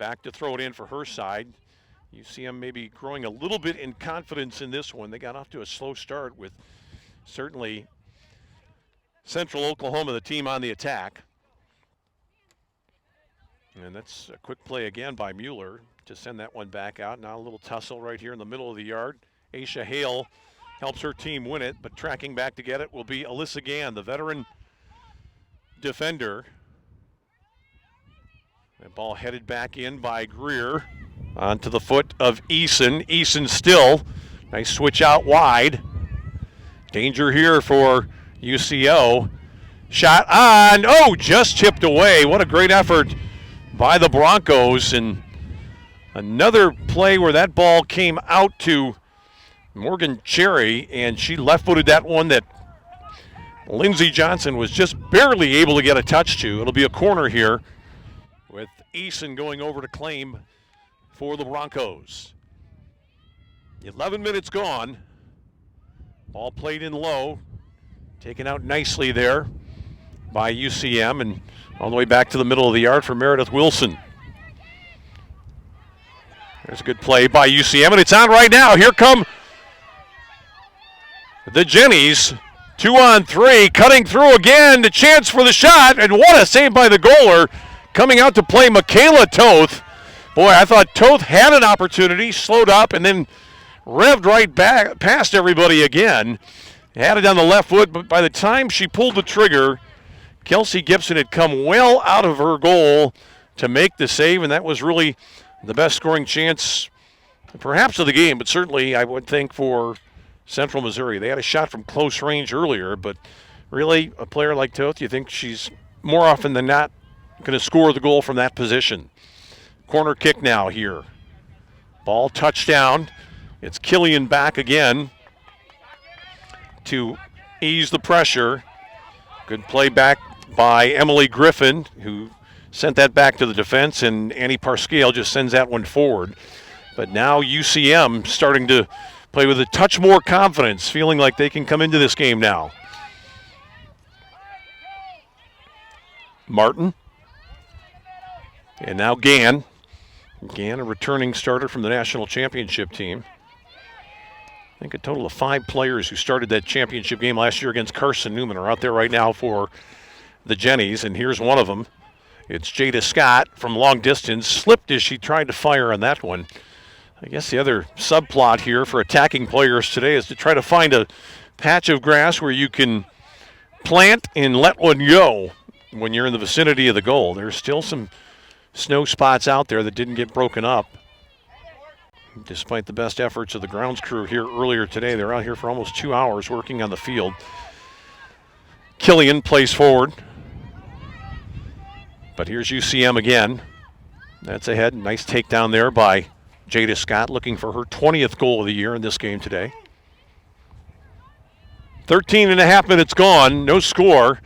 back to throw it in for her side. You see them maybe growing a little bit in confidence in this one. They got off to a slow start with certainly Central Oklahoma, the team on the attack. And that's a quick play again by Mueller to send that one back out. Now a little tussle right here in the middle of the yard. Aisha Hale helps her team win it, but tracking back to get it will be Alyssa Gann, the veteran defender. That ball headed back in by Greer onto the foot of Eason. Eason still. Nice switch out wide. Danger here for UCO. Shot on. Oh, just chipped away. What a great effort by the Broncos. And another play where that ball came out to Morgan Cherry, and she left-footed that one that Lindsey Johnson was just barely able to get a touch to. It'll be a corner here with Eason going over to claim for the Broncos. 11 minutes gone. Ball played in low. Taken out nicely there by UCM and all the way back to the middle of the yard for Meredith Wilson. There's a good play by UCM, and it's on right now. Here come the Jennies. 2-on-3, cutting through again. The chance for the shot, and what a save by the goaler. Coming out to play Michaela Toth. Boy, I thought Toth had an opportunity, slowed up, and then revved right back past everybody again. Had it on the left foot, but by the time she pulled the trigger, Kelsey Gibson had come well out of her goal to make the save, and that was really the best scoring chance, perhaps of the game, but certainly I would think for Central Missouri. They had a shot from close range earlier, but really a player like Toth, you think she's more often than not going to score the goal from that position. Corner kick now here. Ball touchdown. It's Killian back again to ease the pressure. Good play back by Emily Griffin, who sent that back to the defense, and Annie Parscale just sends that one forward. But now UCM starting to play with a touch more confidence, feeling like they can come into this game now. Martin. And now Gann. Gann, a returning starter from the national championship team. I think a total of 5 players who started that championship game last year against Carson Newman are out there right now for the Jennies, and here's one of them. It's Jada Scott from long distance. Slipped as she tried to fire on that one. I guess the other subplot here for attacking players today is to try to find a patch of grass where you can plant and let one go when you're in the vicinity of the goal. There's still some snow spots out there that didn't get broken up. Despite the best efforts of the grounds crew here earlier today, they're out here for almost 2 hours working on the field. Killian plays forward. But here's UCM again. That's ahead. Nice takedown there by Jada Scott, looking for her 20th goal of the year in this game today. 13 and a half minutes gone, no score.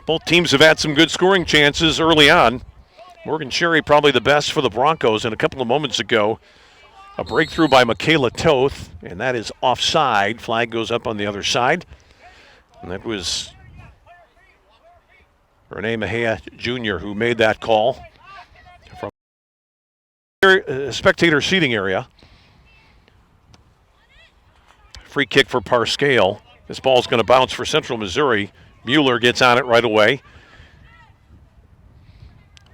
Both teams have had some good scoring chances early on. Morgan Cherry probably the best for the Broncos, and a couple of moments ago, a breakthrough by Michaela Toth, and that is offside. Flag goes up on the other side. And that was Renee Mejia Jr. who made that call from spectator seating area. Free kick for Parscale. This ball's going to bounce for Central Missouri. Mueller gets on it right away.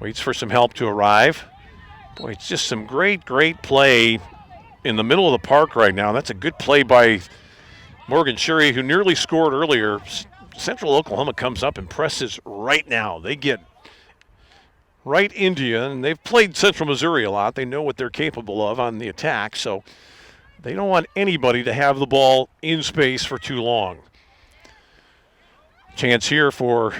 Waits for some help to arrive. Boy, it's just some great play in the middle of the park right now. That's a good play by Morgan Cherry, who nearly scored earlier. Central Oklahoma comes up and presses right now. They get right into you, and they've played Central Missouri a lot. They know what they're capable of on the attack, so they don't want anybody to have the ball in space for too long. Chance here for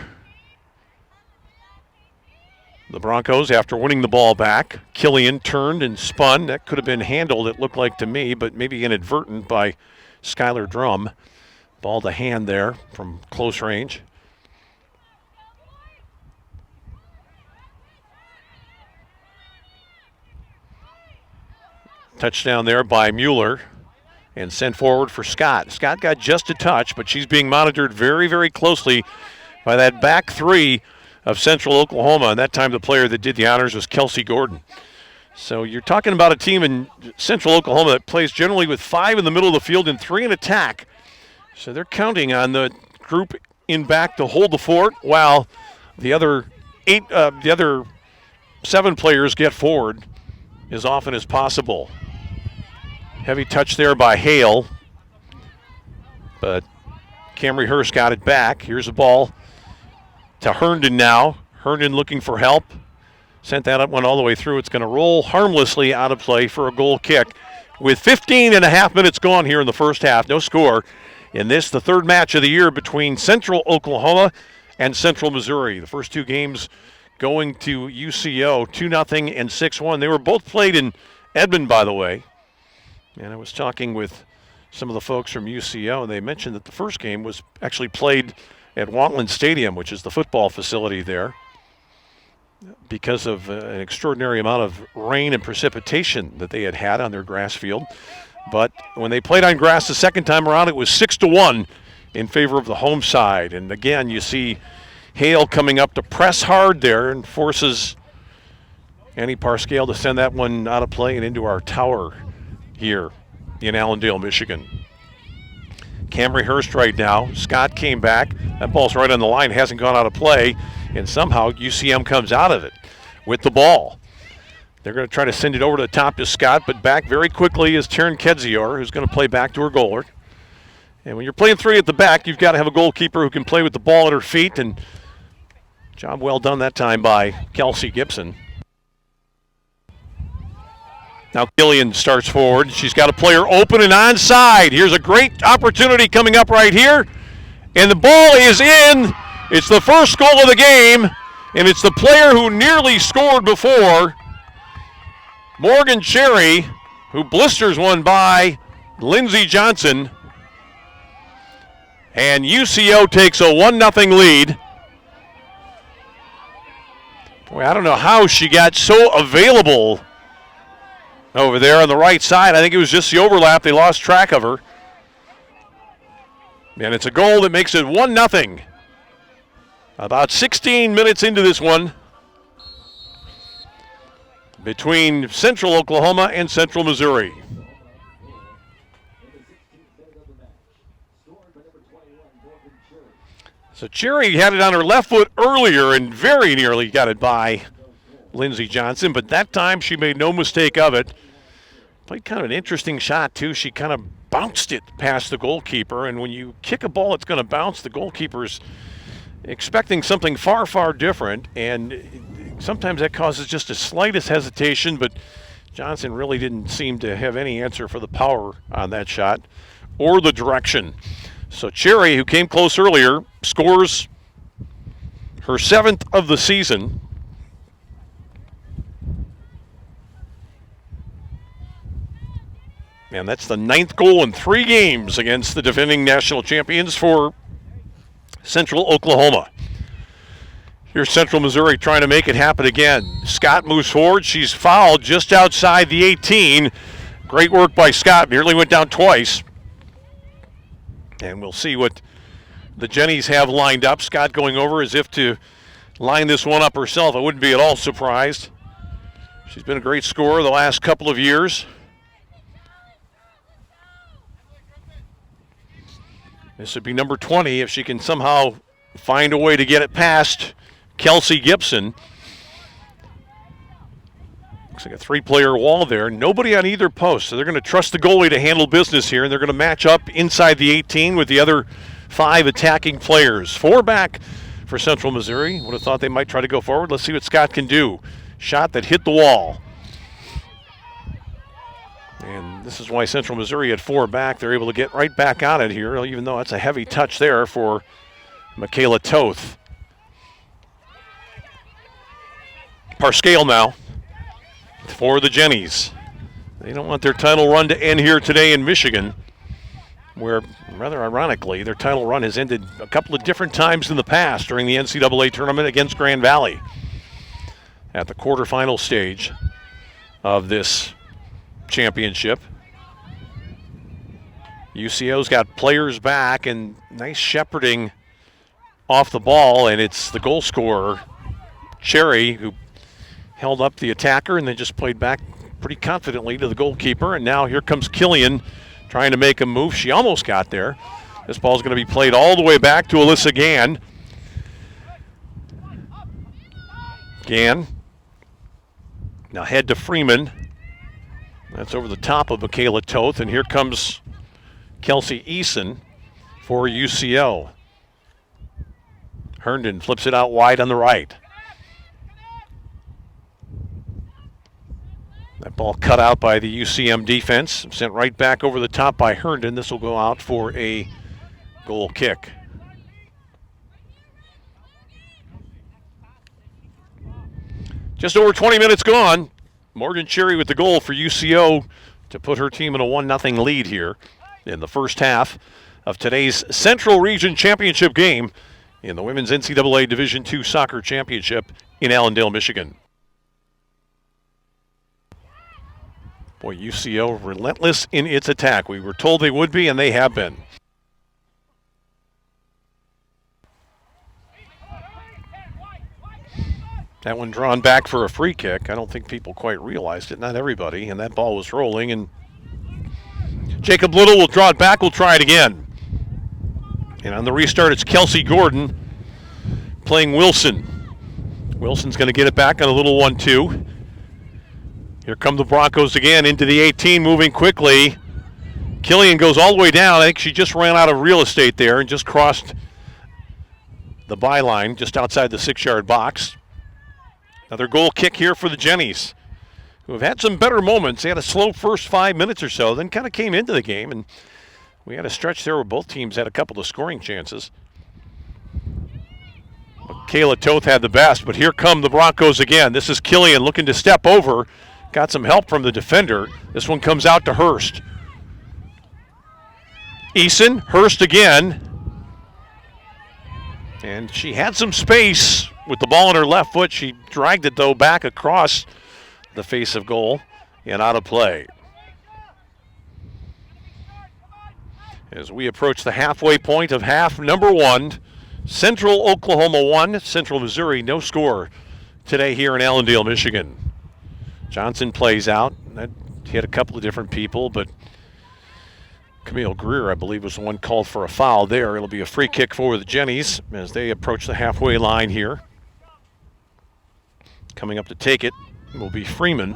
the Broncos after winning the ball back. Killian turned and spun. That could have been handled, it looked like to me, but maybe inadvertent by Skylar Drum. Ball to hand there from close range. Touchdown there by Mueller and sent forward for Scott. Scott got just a touch, but she's being monitored very, very closely by that back three of Central Oklahoma, and that time the player that did the honors was Kelsey Gordon. So you're talking about a team in Central Oklahoma that plays generally with 5 in the middle of the field and 3 in attack. So they're counting on the group in back to hold the fort while the other 7 players get forward as often as possible. Heavy touch there by Hale, but Camry Hurst got it back. Here's the ball to Herndon now. Herndon looking for help. Sent that one all the way through. It's going to roll harmlessly out of play for a goal kick. With 15 and a half minutes gone here in the first half, no score. In this, the third match of the year between Central Oklahoma and Central Missouri. The first 2 games going to UCO, 2-0 and 6-1. They were both played in Edmond, by the way. And I was talking with some of the folks from UCO, and they mentioned that the first game was actually played at Wantland Stadium, which is the football facility there, because of an extraordinary amount of rain and precipitation that they had on their grass field. But when they played on grass the second time around, it was 6-1 in favor of the home side. And again, you see Hale coming up to press hard there and forces Annie Parscale to send that one out of play and into our tower here in Allendale, Michigan. Camry Hurst right now. Scott came back. That ball's right on the line, hasn't gone out of play, and somehow UCM comes out of it with the ball. They're going to try to send it over to the top to Scott, but back very quickly is Taryn Kedzior, who's going to play back to her goaler. And when you're playing 3 at the back, you've got to have a goalkeeper who can play with the ball at her feet, and job well done that time by Kelsey Gibson. Now Gillian starts forward. She's got a player open and onside. Here's a great opportunity coming up right here, and the ball is in. It's the first goal of the game, and it's the player who nearly scored before, Morgan Cherry, who blisters one by Lindsey Johnson. And UCO takes a 1-0 lead. Boy, I don't know how she got so available over there on the right side. I think it was just the overlap. They lost track of her. And it's a goal that makes it 1-0. About 16 minutes into this one between Central Oklahoma and Central Missouri. So Cherry had it on her left foot earlier and very nearly got it by Lindsey Johnson, but that time she made no mistake of it. Played kind of an interesting shot, too. She kind of bounced it past the goalkeeper, and when you kick a ball that's going to bounce, the goalkeeper's expecting something far, far different, and sometimes that causes just the slightest hesitation, but Johnson really didn't seem to have any answer for the power on that shot or the direction. So Cherry, who came close earlier, scores her 7th of the season. And that's the 9th goal in 3 games against the defending national champions for Central Oklahoma. Here's Central Missouri trying to make it happen again. Scott moves forward. She's fouled just outside the 18. Great work by Scott. Nearly went down twice. And we'll see what the Jennies have lined up. Scott going over as if to line this one up herself. I wouldn't be at all surprised. She's been a great scorer the last couple of years. This would be number 20 if she can somehow find a way to get it past Kelsey Gibson. Looks like a 3-player wall there. Nobody on either post, so they're going to trust the goalie to handle business here, and they're going to match up inside the 18 with the other 5 attacking players. 4 back for Central Missouri. Would have thought they might try to go forward. Let's see what Scott can do. Shot that hit the wall. And this is why Central Missouri had 4 back. They're able to get right back on it here, even though that's a heavy touch there for Michaela Toth. Parscale now for the Jennies. They don't want their title run to end here today in Michigan, where, rather ironically, their title run has ended a couple of different times in the past during the NCAA tournament against Grand Valley at the quarterfinal stage of this championship. UCO's got players back, and nice shepherding off the ball, and it's the goal scorer, Cherry, who held up the attacker and then just played back pretty confidently to the goalkeeper. And now here comes Killian trying to make a move. She almost got there. This ball's going to be played all the way back to Alyssa Gann. Gann now head to Freeman. That's over the top of Michaela Toth, and here comes Kelsey Eason for UCO. Herndon flips it out wide on the right. That ball cut out by the UCM defense, sent right back over the top by Herndon. This will go out for a goal kick. Just over 20 minutes gone. Morgan Cherry with the goal for UCO to put her team in a 1-0 lead here in the first half of today's Central Region Championship game in the Women's NCAA Division II Soccer Championship in Allendale, Michigan. Boy, UCO relentless in its attack. We were told they would be, and they have been. That one drawn back for a free kick. I don't think people quite realized it, not everybody, and that ball was rolling, and Jacob Little will draw it back. We'll try it again. And on the restart, it's Kelsey Gordon playing Wilson. Wilson's going to get it back on a little 1-2. Here come the Broncos again into the 18, moving quickly. Killian goes all the way down. I think she just ran out of real estate there and just crossed the byline just outside the 6-yard box. Another goal kick here for the Jennies, who have had some better moments. They had a slow first 5 minutes or so, then kind of came into the game, and we had a stretch there where both teams had a couple of scoring chances. Kayla Toth had the best, but here come the Broncos again. This is Killian looking to step over. Got some help from the defender. This one comes out to Hurst. Eason, Hurst again. And she had some space with the ball in her left foot. She dragged it, though, back across the face of goal and out of play. As we approach the halfway point of half number one, Central Oklahoma 1, Central Missouri no score today here in Allendale, Michigan. Johnson plays out. That hit a couple of different people, but Camille Greer, I believe, was the one called for a foul there. It'll be a free kick for the Jennies as they approach the halfway line here. Coming up to take it will be Freeman.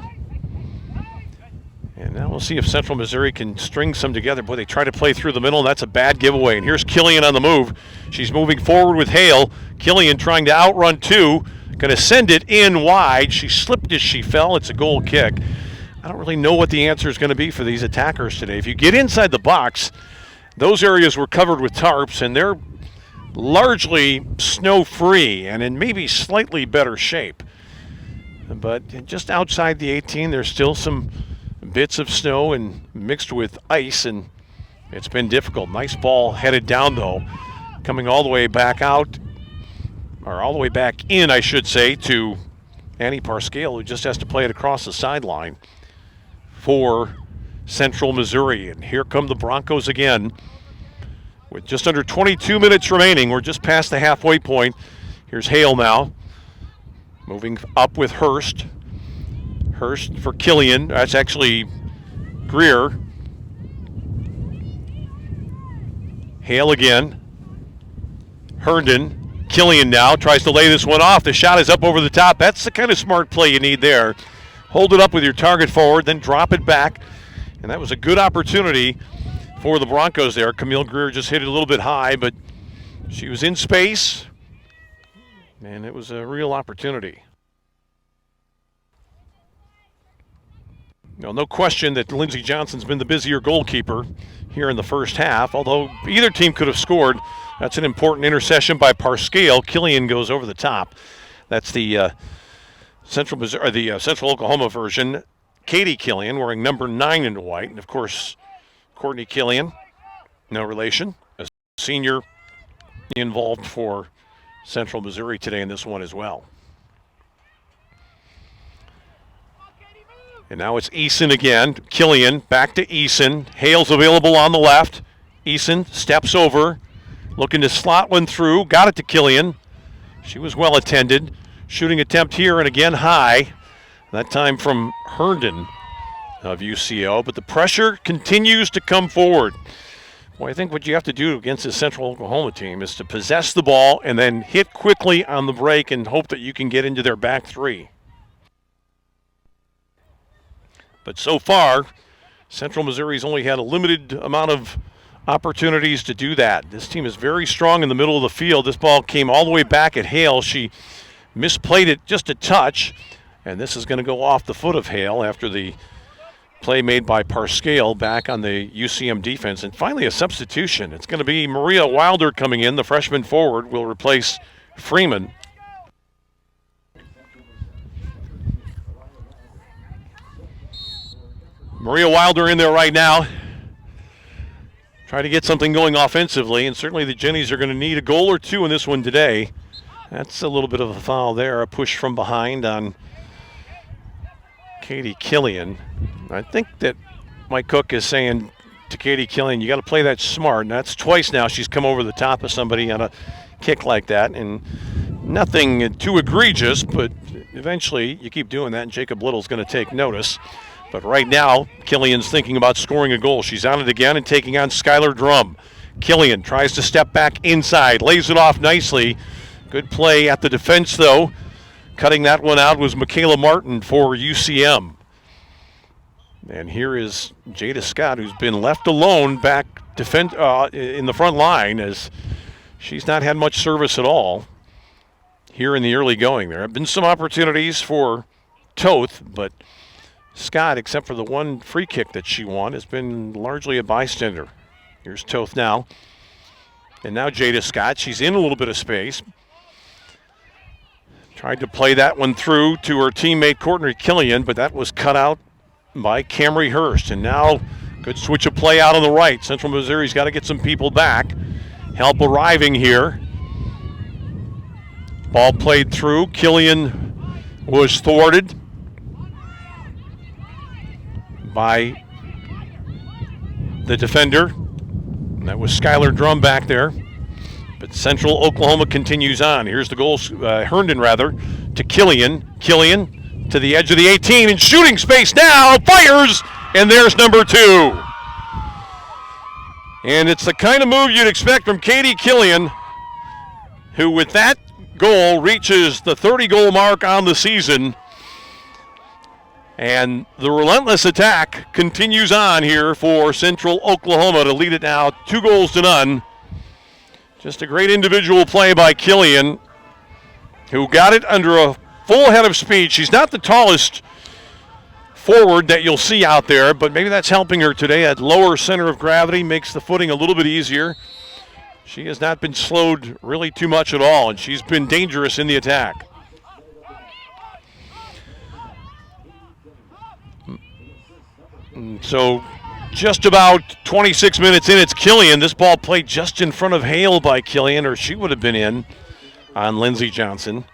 And now we'll see if Central Missouri can string some together. Boy, they try to play through the middle, and that's a bad giveaway. And here's Killian on the move. She's moving forward with Hale. Killian trying to outrun two. Going to send it in wide. She slipped as she fell. It's a goal kick. I don't really know what the answer is going to be for these attackers today. If you get inside the box, those areas were covered with tarps, and they're largely snow-free and in maybe slightly better shape. But just outside the 18, there's still some bits of snow and mixed with ice, and it's been difficult. Nice ball headed down, though, coming all the way back out, or all the way back in, I should say, to Annie Parscale, who just has to play it across the sideline for Central Missouri. And here come the Broncos again with just under 22 minutes remaining. We're just past the halfway point. Here's Hale now, moving up with Hurst. Hurst for Killian. That's actually Greer. Hale again. Herndon. Killian now tries to lay this one off. The shot is up over the top. That's the kind of smart play you need there. Hold it up with your target forward, then drop it back. And that was a good opportunity for the Broncos there. Camille Greer just hit it a little bit high, but she was in space, and it was a real opportunity. No question that Lindsey Johnson's been the busier goalkeeper here in the first half, although either team could have scored. That's an important interception by Parscale. Killian goes over the top. That's the Central Oklahoma version. Katie Killian wearing number 9 in white. And, of course, Courtney Killian, no relation, a senior involved for Central Missouri today in this one as well. And now it's Eason again. Killian back to Eason. Hale's available on the left. Eason steps over. Looking to slot one through. Got it to Killian. She was well attended. Shooting attempt here and again high. That time from Herndon of UCO. But the pressure continues to come forward. Well, I think what you have to do against this Central Oklahoma team is to possess the ball and then hit quickly on the break and hope that you can get into their back three. But so far, Central Missouri's only had a limited amount of opportunities to do that. This team is very strong in the middle of the field. This ball came all the way back at Hale. She misplayed it just a touch, and this is going to go off the foot of Hale after the play made by Parscale back on the UCM defense. And finally a substitution. It's going to be Maria Wilder coming in. The freshman forward will replace Freeman. Maria Wilder in there right now. Try to get something going offensively, and certainly the Jennies are going to need a goal or two in this one today. That's a little bit of a foul there, a push from behind on Katie Killian. I think that Mike Cook is saying to Katie Killian, you got to play that smart. And that's twice now she's come over the top of somebody on a kick like that. And nothing too egregious, but eventually you keep doing that and Jacob Little's going to take notice. But right now, Killian's thinking about scoring a goal. She's on it again and taking on Skylar Drum. Killian tries to step back inside, lays it off nicely. Good play at the defense, though. Cutting that one out was Michaela Martin for UCM. And here is Jada Scott, who's been left alone back in the front line, as she's not had much service at all here in the early going. There have been some opportunities for Toth, but Scott, except for the one free kick that she won, has been largely a bystander. Here's Toth now. And now Jada Scott. She's in a little bit of space. Tried to play that one through to her teammate Courtney Killian, but that was cut out by Camry Hurst. And now good switch of play out on the right. Central Missouri's got to get some people back. Help arriving here. Ball played through. Killian was thwarted by the defender. That was Skylar Drum back there. But Central Oklahoma continues on. Here's the goal, Herndon rather, to Killian. Killian to the edge of the 18 in shooting space now, fires, and there's number 2. And it's the kind of move you'd expect from Katie Killian, who with that goal reaches the 30-goal mark on the season. And the relentless attack continues on here for Central Oklahoma to lead it now 2-0. Just a great individual play by Killian, who got it under a full head of speed. She's not the tallest forward that you'll see out there, but maybe that's helping her today. That lower center of gravity makes the footing a little bit easier. She has not been slowed really too much at all, and she's been dangerous in the attack. So just about 26 minutes in, it's Killian. This ball played just in front of Hale by Killian, or she would have been in on Lindsey Johnson.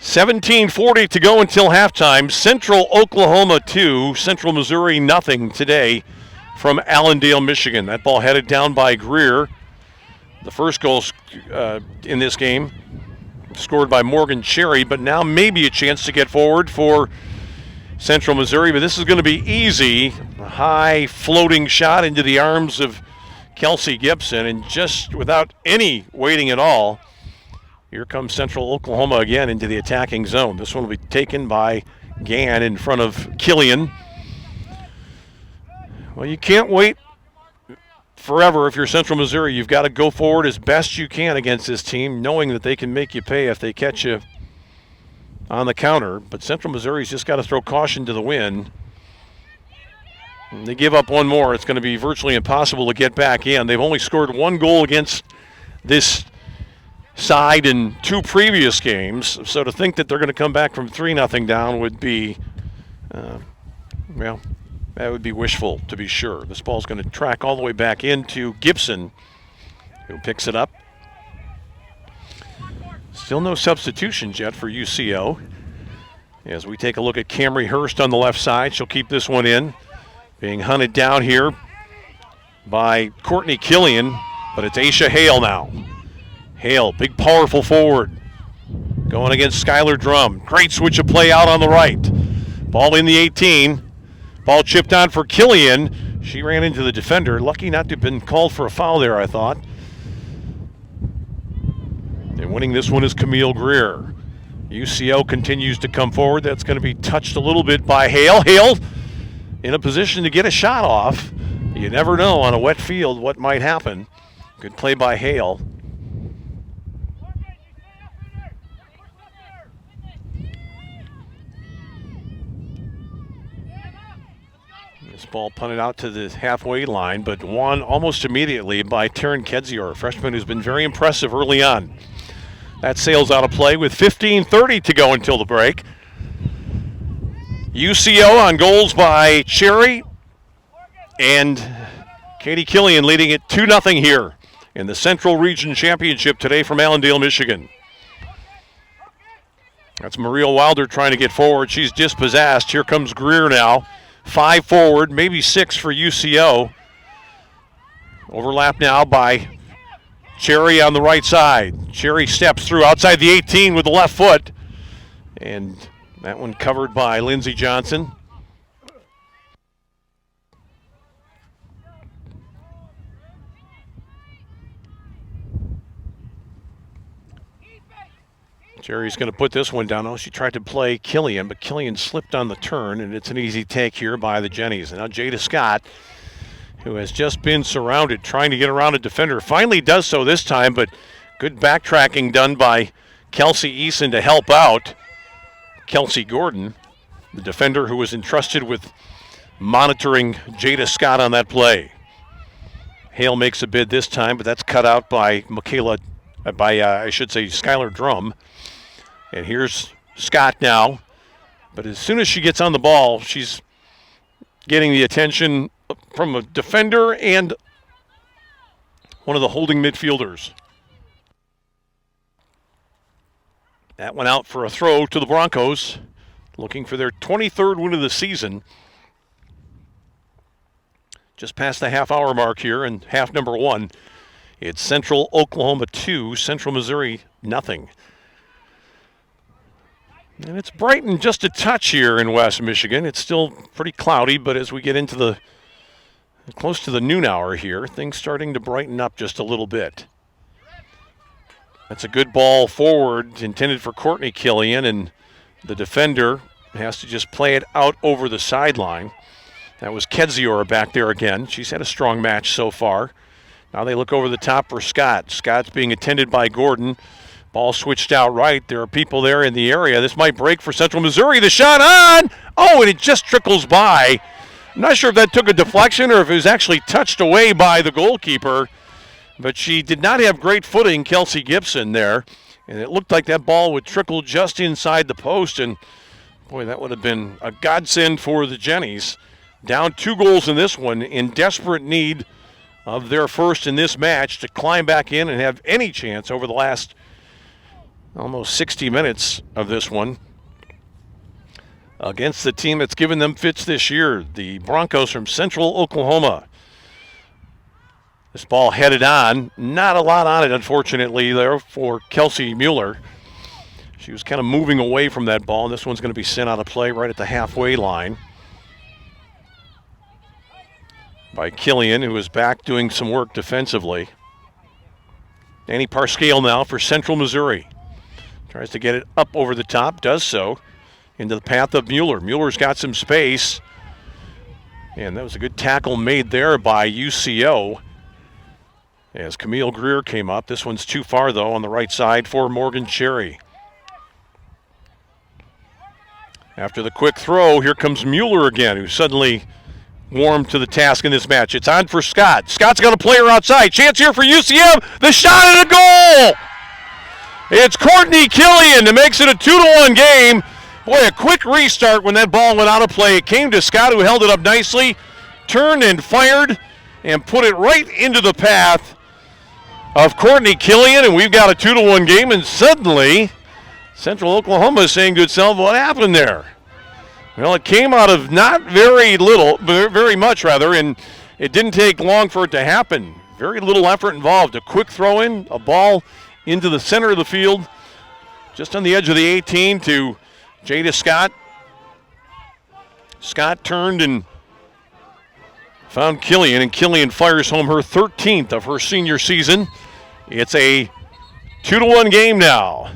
17:40 to go until halftime. Central Oklahoma 2, Central Missouri nothing today from Allendale, Michigan. That ball headed down by Greer. The first goal in this game scored by Morgan Cherry, but now maybe a chance to get forward for Central Missouri, but this is going to be easy. A high floating shot into the arms of Kelsey Gibson, and just without any waiting at all, here comes Central Oklahoma again into the attacking zone. This one will be taken by Gann in front of Killian. Well, you can't wait forever if you're Central Missouri. You've got to go forward as best you can against this team, knowing that they can make you pay if they catch you on the counter. But Central Missouri's just got to throw caution to the wind. And they give up one more, it's going to be virtually impossible to get back in. They've only scored one goal against this side in 2 previous games, so to think that they're going to come back from 3-0 down would be, well, that would be wishful, to be sure. This ball's going to track all the way back into Gibson, who picks it up. Still no substitutions yet for UCO. As we take a look at Camry Hurst on the left side, she'll keep this one in. Being hunted down here by Courtney Killian. But it's Aisha Hale now. Hale, big powerful forward. Going against Skylar Drum. Great switch of play out on the right. Ball in the 18. Ball chipped on for Killian. She ran into the defender. Lucky not to have been called for a foul there, I thought. And winning this one is Camille Greer. UCO continues to come forward. That's going to be touched a little bit by Hale. Hale in a position to get a shot off. You never know on a wet field what might happen. Good play by Hale. This ball punted out to the halfway line, but won almost immediately by Taryn Kedzior, a freshman who's been very impressive early on. That sails out of play with 15:30 to go until the break. UCO on goals by Cherry and Katie Killian leading it 2-0 here in the Central Region Championship today from Allendale, Michigan. That's Maria Wilder trying to get forward. She's dispossessed. Here comes Greer now. 5 forward, maybe 6 for UCO. Overlap now by Cherry on the right side. Cherry steps through outside the 18 with the left foot. And that one covered by Lindsey Johnson. Cherry's going to put this one down. Oh, she tried to play Killian, but Killian slipped on the turn, and it's an easy take here by the Jennies. And now Jada Scott, who has just been surrounded, trying to get around a defender, finally does so this time, but good backtracking done by Kelsey Eason to help out Kelsey Gordon, the defender who was entrusted with monitoring Jada Scott on that play. Hale makes a bid this time, but that's cut out by Skylar Drum. And here's Scott now. But as soon as she gets on the ball, she's getting the attention from a defender and one of the holding midfielders. That went out for a throw to the Broncos, looking for their 23rd win of the season. Just past the half-hour mark here in half number 1. It's Central Oklahoma 2, Central Missouri nothing. And it's brightened just a touch here in West Michigan. It's still pretty cloudy, but as we get into close to the noon hour here, things starting to brighten up just a little bit. That's a good ball forward intended for Courtney Killian, and the defender has to just play it out over the sideline. That was Kedzior back there again. She's had a strong match so far. Now they look over the top for Scott. Scott's being attended by Gordon. Ball switched out right. There are people there in the area. This might break for Central Missouri. The shot on! Oh, and it just trickles by. I'm not sure if that took a deflection or if it was actually touched away by the goalkeeper. But she did not have great footing, Kelsey Gibson, there. And it looked like that ball would trickle just inside the post. And, boy, that would have been a godsend for the Jennies. Down 2 goals in this one, in desperate need of their first in this match to climb back in and have any chance over the last almost 60 minutes of this one against the team that's given them fits this year, the Broncos from Central Oklahoma. This ball headed on. Not a lot on it, unfortunately, there for Kelsey Mueller. She was kind of moving away from that ball, and this one's going to be sent out of play right at the halfway line by Killian, who is back doing some work defensively. Danny Parscale now for Central Missouri. Tries to get it up over the top, does so, into the path of Mueller. Mueller's got some space, and that was a good tackle made there by UCO as Camille Greer came up. This one's too far, though, on the right side for Morgan Cherry. After the quick throw, here comes Mueller again, who suddenly warmed to the task in this match. It's on for Scott. Scott's got a player outside. Chance here for UCM. The shot and a goal! It's Courtney Killian that makes it a 2-1 game. Boy, a quick restart when that ball went out of play. It came to Scott, who held it up nicely, turned and fired, and put it right into the path of Courtney Killian, and we've got a 2-1 game, and suddenly Central Oklahoma is saying to itself, what happened there? Well, it came out of not very little, but very much rather, and it didn't take long for it to happen. very little effort involved. A quick throw in, a ball into the center of the field, just on the edge of the 18 to Jada Scott. Scott turned and found Killian, and Killian fires home her 13th of her senior season. It's a 2-1 game now.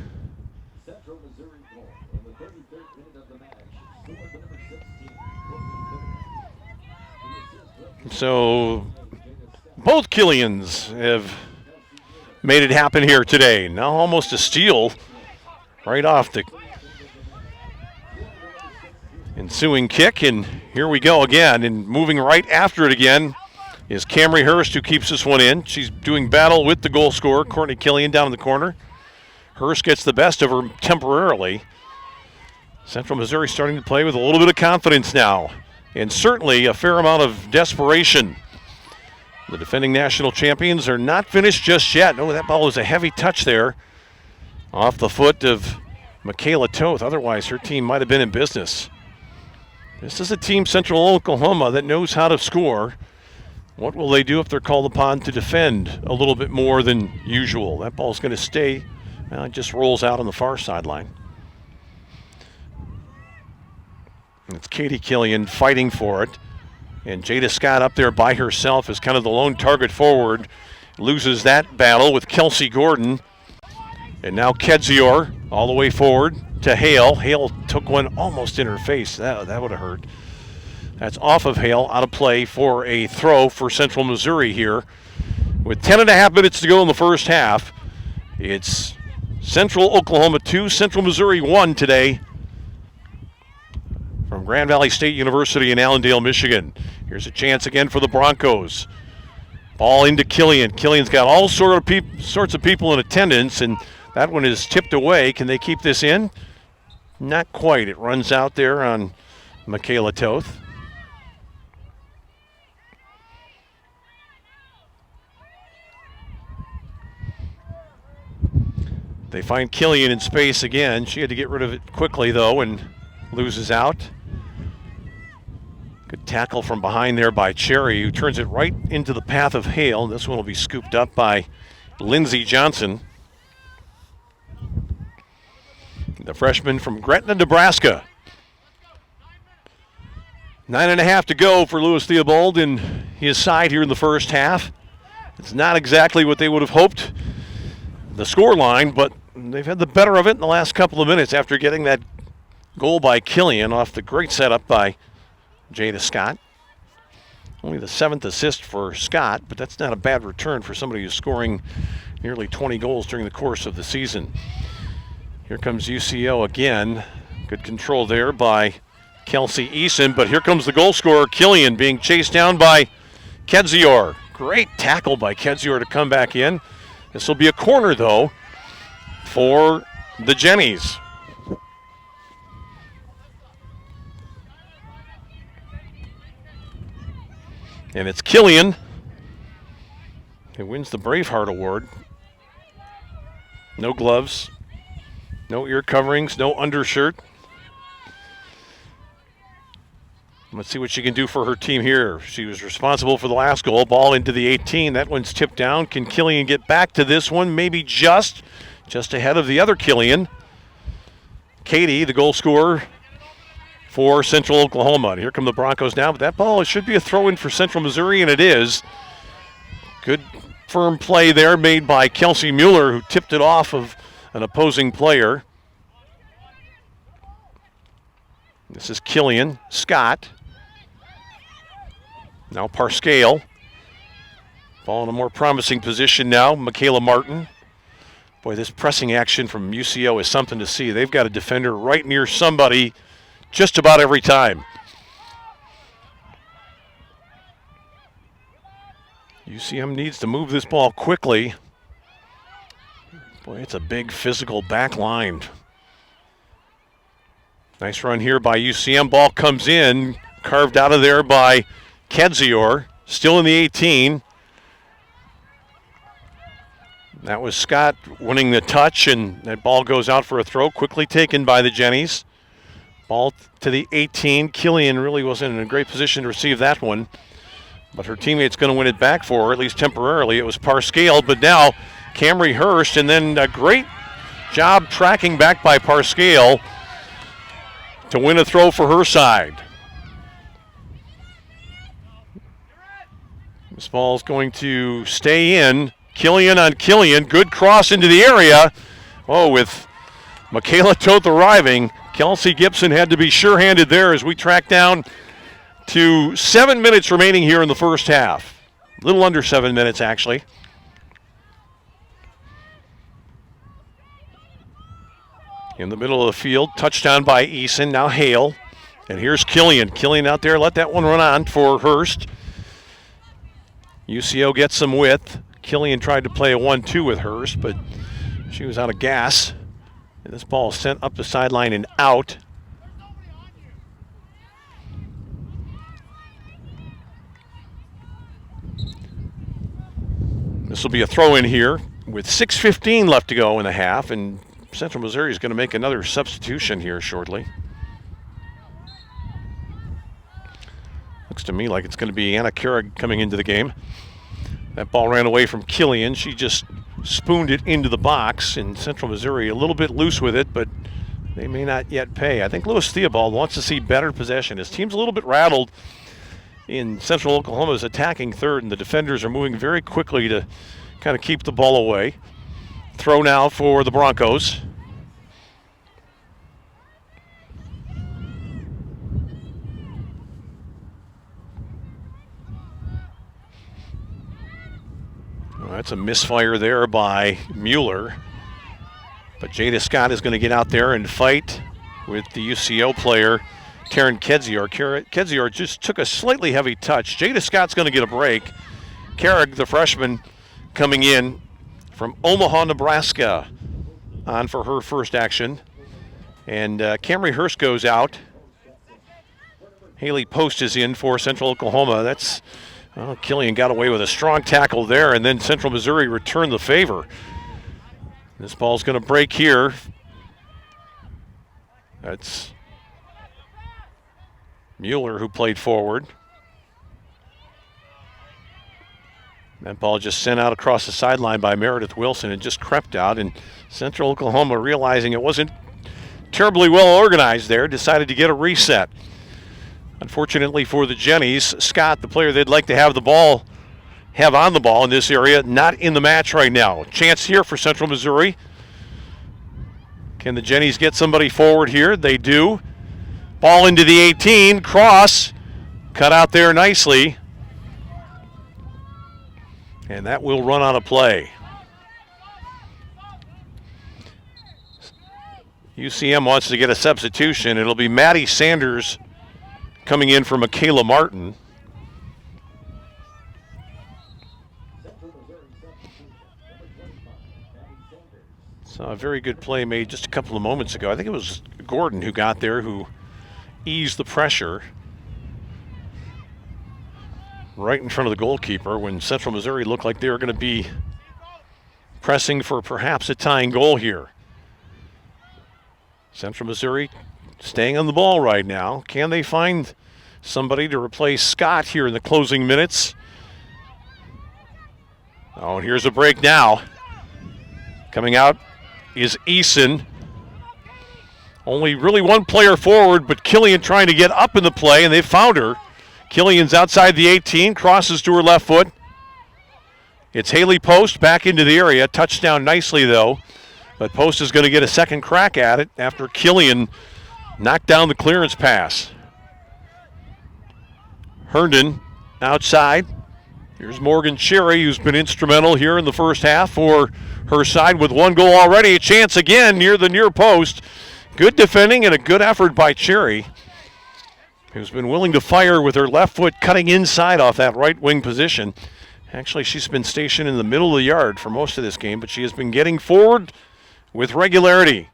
So both Killians have made it happen here today. Now almost a steal right off the ensuing kick, and here we go again. And moving right after it again is Camry Hurst, who keeps this one in. She's doing battle with the goal scorer, Courtney Killian, down in the corner. Hurst gets the best of her temporarily. Central Missouri starting to play with a little bit of confidence now, and certainly a fair amount of desperation. The defending national champions are not finished just yet. No, that ball was a heavy touch there off the foot of Michaela Toth. Otherwise, her team might have been in business. This is a team, Central Oklahoma, that knows how to score. What will they do if they're called upon to defend a little bit more than usual? That ball's going to stay. Well, it just rolls out on the far sideline. And it's Katie Killian fighting for it. And Jada Scott up there by herself is kind of the lone target forward. Loses that battle with Kelsey Gordon. And now Kedzior all the way forward to Hale. Hale took one almost in her face. That would have hurt. That's off of Hale, out of play for a throw for Central Missouri here. With 10.5 minutes to go in the first half, it's Central Oklahoma 2, Central Missouri 1 today from Grand Valley State University in Allendale, Michigan. Here's a chance again for the Broncos. Ball into Killian. Killian's got all sorts of people in attendance, and that one is tipped away. Can they keep this in? Not quite. It runs out there on Michaela Toth. They find Killian in space again. She had to get rid of it quickly, though, and loses out. Good tackle from behind there by Cherry, who turns it right into the path of Hale. This one will be scooped up by Lindsey Johnson, the freshman from Gretna, Nebraska. 9.5 to go for Louis Theobald in his side here in the first half. It's not exactly what they would have hoped, the score line, but they've had the better of it in the last couple of minutes after getting that goal by Killian off the great setup by Jada Scott. Only the 7th assist for Scott, but that's not a bad return for somebody who's scoring nearly 20 goals during the course of the season. Here comes UCO again. Good control there by Kelsey Eason, but here comes the goal scorer, Killian, being chased down by Kedzior. Great tackle by Kedzior to come back in. This will be a corner, though, for the Jennies. And it's Killian who wins the Braveheart Award. No gloves, no ear coverings, no undershirt. Let's see what she can do for her team here. She was responsible for the last goal. Ball into the 18. That one's tipped down. Can Killian get back to this one? Maybe just ahead of the other Killian. Katie, the goal scorer for Central Oklahoma. And here come the Broncos now, but that ball, it should be a throw-in for Central Missouri, and it is. Good firm play there made by Kelsey Mueller, who tipped it off of an opposing player. This is Killian Scott. Now Parscale. Ball in a more promising position now. Michaela Martin. Boy, this pressing action from UCO is something to see. They've got a defender right near somebody just about every time. UCM needs to move this ball quickly. Boy, it's a big physical back line. Nice run here by UCM. Ball comes in, carved out of there by Kedzior, still in the 18. That was Scott winning the touch, and that ball goes out for a throw, quickly taken by the Jennies. Ball to the 18. Killian really wasn't in a great position to receive that one. But her teammate's going to win it back for her, at least temporarily. It was Parscale, but now Camry Hurst, and then a great job tracking back by Parscale to win a throw for her side. This ball's going to stay in. Killian on Killian. Good cross into the area. Oh, with Michaela Toth arriving, Kelsey Gibson had to be sure-handed there as we track down to 7 minutes remaining here in the first half. A little under 7 minutes, actually. In the middle of the field, touchdown by Eason. Now Hale. And here's Killian. Killian out there, let that one run on for Hurst. UCO gets some width. Killian tried to play a 1-2 with Hurst, but she was out of gas. And this ball is sent up the sideline and out. This will be a throw in here with 6:15 left to go in the half, and Central Missouri is going to make another substitution here shortly. Looks to me like it's going to be Anna Carrig coming into the game. That ball ran away from Killian. She just spooned it into the box, and Central Missouri a little bit loose with it, but they may not yet pay. I think Lewis Theobald wants to see better possession. His team's a little bit rattled in Central Oklahoma's attacking third, and the defenders are moving very quickly to kind of keep the ball away. Throw now for the Broncos. Well, that's a misfire there by Mueller. But Jada Scott is going to get out there and fight with the UCO player, Taryn Kedzior. Kedzior just took a slightly heavy touch. Jada Scott's going to get a break. Carrig, the freshman, coming in from Omaha, Nebraska, on for her first action. And Camry Hurst goes out. Haley Post is in for Central Oklahoma. That's, well, Killian got away with a strong tackle there, and then Central Missouri returned the favor. This ball's going to break here. That's Mueller who played forward. That ball just sent out across the sideline by Meredith Wilson and just crept out, and Central Oklahoma, realizing it wasn't terribly well organized there, decided to get a reset. Unfortunately for the Jennies, Scott, the player they'd like to have on the ball in this area, not in the match right now. Chance here for Central Missouri. Can the Jennies get somebody forward here? They do. Ball into the 18, cross, cut out there nicely. And that will run on a play. UCM wants to get a substitution. It'll be Maddie Sanders coming in for Michaela Martin. So a very good play made just a couple of moments ago. I think it was Gordon who got there, who eased the pressure right in front of the goalkeeper when Central Missouri looked like they were going to be pressing for perhaps a tying goal here. Central Missouri staying on the ball right now. Can they find somebody to replace Scott here in the closing minutes? Oh, and here's a break now. Coming out is Eason. Only really one player forward, but Killian trying to get up in the play, and they found her. Killian's outside the 18, crosses to her left foot. It's Haley Post back into the area. Touchdown nicely, though. But Post is going to get a second crack at it after Killian knocked down the clearance pass. Herndon outside. Here's Morgan Cherry, who's been instrumental here in the first half for her side with one goal already. A chance again near the near post. Good defending and a good effort by Cherry, who's been willing to fire with her left foot cutting inside off that right wing position. Actually, she's been stationed in the middle of the yard for most of this game, but she has been getting forward with regularity.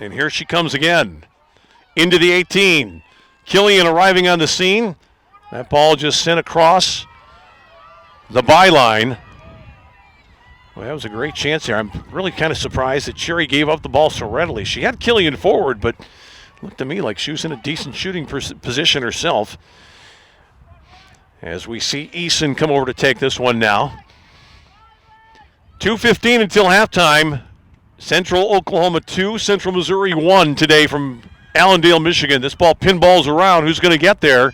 And here she comes again. Into the 18. Killian arriving on the scene. That ball just sent across the byline. Well, that was a great chance there. I'm really kind of surprised that Cherry gave up the ball so readily. She had Killian forward, but looked to me like she was in a decent shooting position herself. as we see Eason come over to take this one now. 2:15 until halftime. Central Oklahoma 2, Central Missouri 1 today from Allendale, Michigan. This ball pinballs around. Who's going to get there?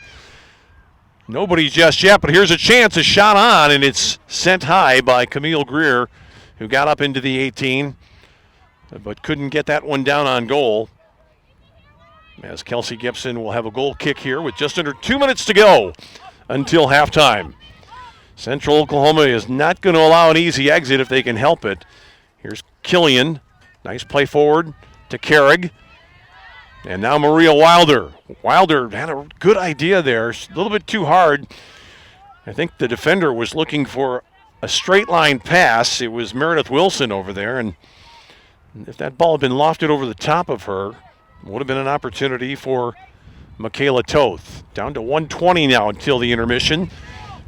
Nobody just yet, but here's a chance. A shot on, and it's sent high by Camille Greer, who got up into the 18, but couldn't get that one down on goal. As Kelsey Gibson will have a goal kick here with just under 2 minutes to go until halftime. Central Oklahoma is not going to allow an easy exit if they can help it. Here's Killian. Nice play forward to Carrig. And now Maria Wilder. Wilder had a good idea there. A little bit too hard. I think the defender was looking for a straight line pass. It was Meredith Wilson over there. And if that ball had been lofted over the top of her, it would have been an opportunity for Michaela Toth. Down to 1:20 now until the intermission.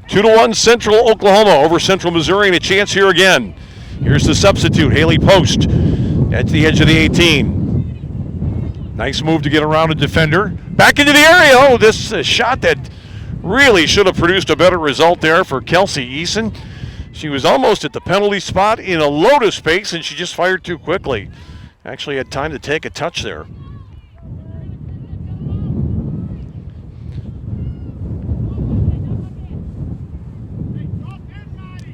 2-1 Central Oklahoma over Central Missouri, and a chance here again. Here's the substitute, Haley Post, at the edge of the 18. Nice move to get around a defender. Back into the area. Oh, this shot that really should have produced a better result there for Kelsey Eason. She was almost at the penalty spot in a load of space, and she just fired too quickly. Actually had time to take a touch there.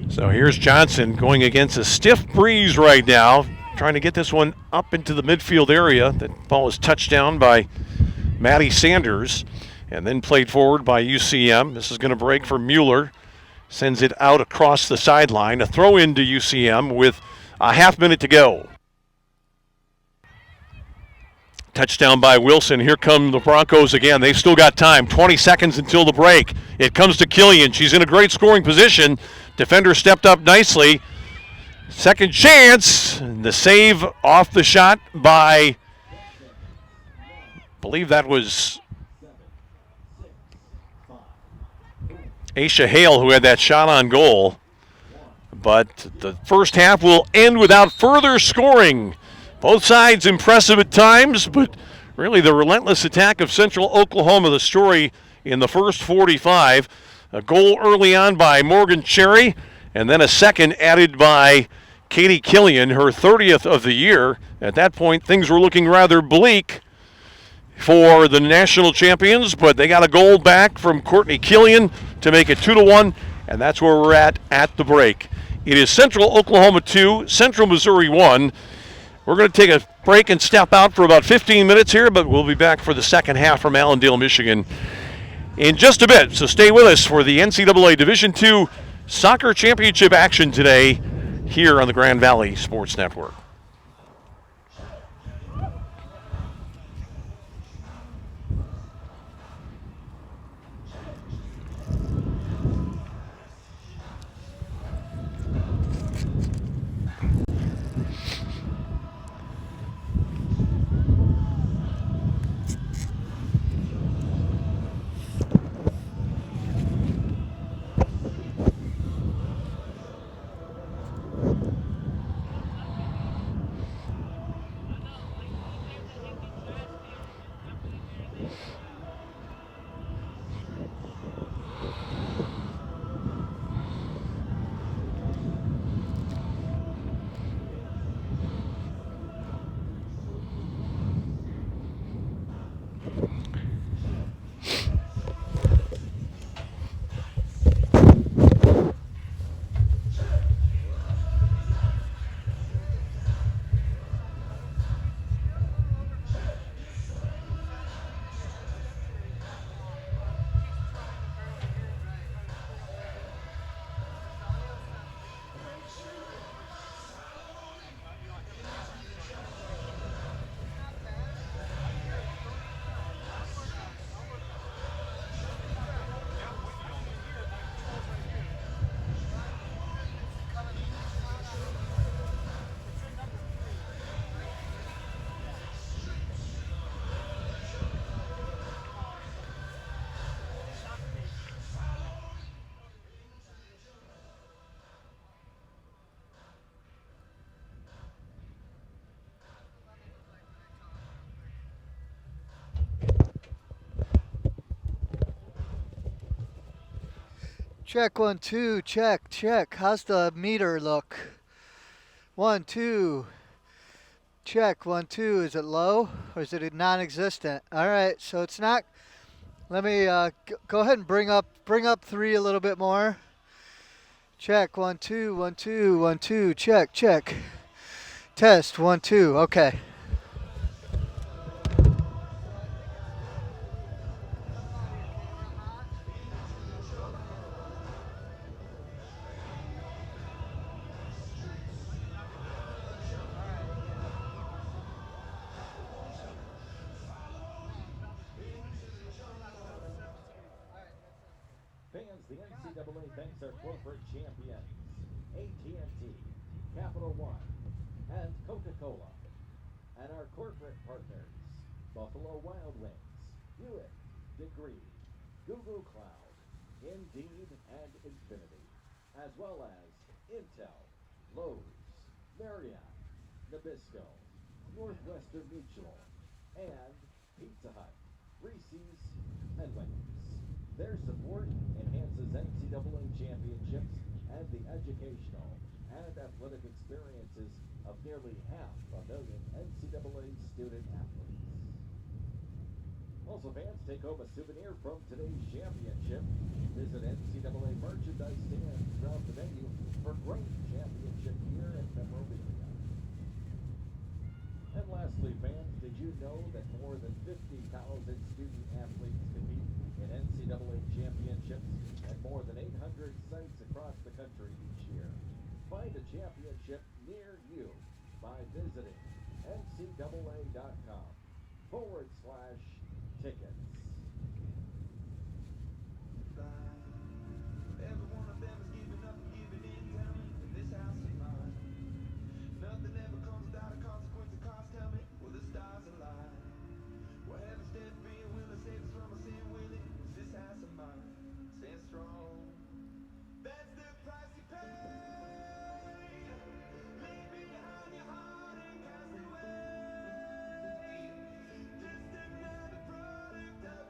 So here's Johnson going against a stiff breeze right now, trying to get this one up into the midfield area. That ball was touched down by Maddie Sanders and then played forward by UCM. This is going to break for Mueller. Sends it out across the sideline. A throw in to UCM with a half minute to go. Touchdown by Wilson. Here come the Broncos again. They've still got time. 20 seconds until the break. It comes to Killian. She's in a great scoring position. Defender stepped up nicely. Second chance. The save off the shot by, I believe that was Aisha Hale who had that shot on goal. But the first half will end without further scoring. Both sides impressive at times, but really the relentless attack of Central Oklahoma, the story in the first 45. A goal early on by Morgan Cherry, and then a second added by Katie Killian, her 30th of the year. At that point, things were looking rather bleak for the national champions, but they got a goal back from Courtney Killian to make it 2-1, and that's where we're at the break. It is Central Oklahoma 2, Central Missouri 1. We're going to take a break and step out for about 15 minutes here, but we'll be back for the second half from Allendale, Michigan in just a bit. So stay with us for the NCAA Division II Soccer Championship action today here on the Grand Valley Sports Network. Check 1, 2. Check, check. How's the meter look? 1, 2. Check 1, 2. Is it low or is it non-existent? All right, so it's not. Let me go ahead and bring up 3 a little bit more. Check 1, 2, 1, 2, 1, 2. Check, check. Test 1, 2. Okay. Fans, the NCAA thanks our corporate champions, AT&T, Capital One, and Coca-Cola, and our corporate partners, Buffalo Wild Wings, Buick, Degree, Google Cloud, Indeed, and Infinity, as well as Intel, Lowe's, Marriott, Nabisco, Northwestern Mutual, and Pizza Hut, Reese's, and Wendy's. Their support enhances NCAA championships and the educational and athletic experiences of nearly 500,000 NCAA student athletes. Also, fans, take home a souvenir from today's championship. Visit NCAA merchandise stands throughout the venue for great championship gear and memorabilia. And lastly, fans, did you know that more than 50,000 student athletes compete in NCAA championships at more than 800 sites across the country each year? Find a championship near you by visiting ncaa.com/tickets. Every one of them is giving up and giving in, tell me, in this house of mine. Nothing ever comes without a consequence of cost, tell me, will the stars align? Will heaven step in, will it save us from our sin, will it? Is this house of mine stand strong? That's the price you pay. Leave behind your heart and cast away. Just another product of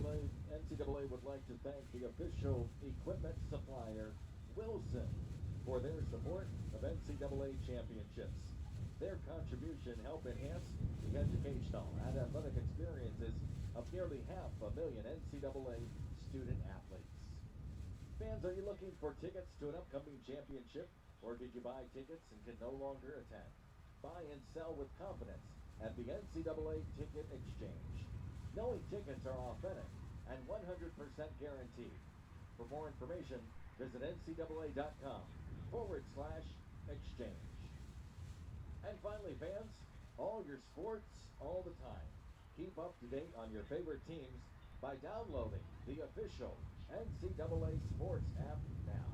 NCAA would like to thank the official equipment supplier, Wilson, for their support of NCAA championships. Their contribution helped enhance the educational and athletic experiences of nearly 500,000 NCAA student athletes. Fans, are you looking for tickets to an upcoming championship? Or did you buy tickets and can no longer attend? Buy and sell with confidence at the NCAA Ticket Exchange. Knowing tickets are authentic and 100% guaranteed. For more information, visit ncaa.com/exchange. And finally, fans, all your sports all the time. Keep up to date on your favorite teams by downloading the official NCAA Sports app now.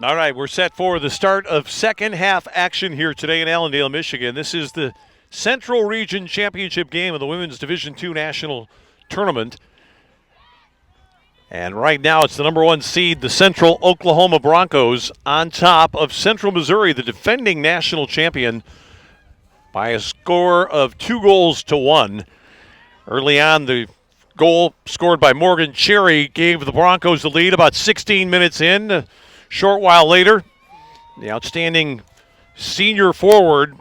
All right, we're set for the start of second half action here today in Allendale, Michigan. This is the Central Region Championship game of the Women's Division II National Tournament. And right now it's the number 1 seed, the Central Oklahoma Broncos, on top of Central Missouri, the defending national champion, by a score of 2-1. Early on, the goal scored by Morgan Cherry gave the Broncos the lead about 16 minutes in. A short while later, the outstanding senior forward,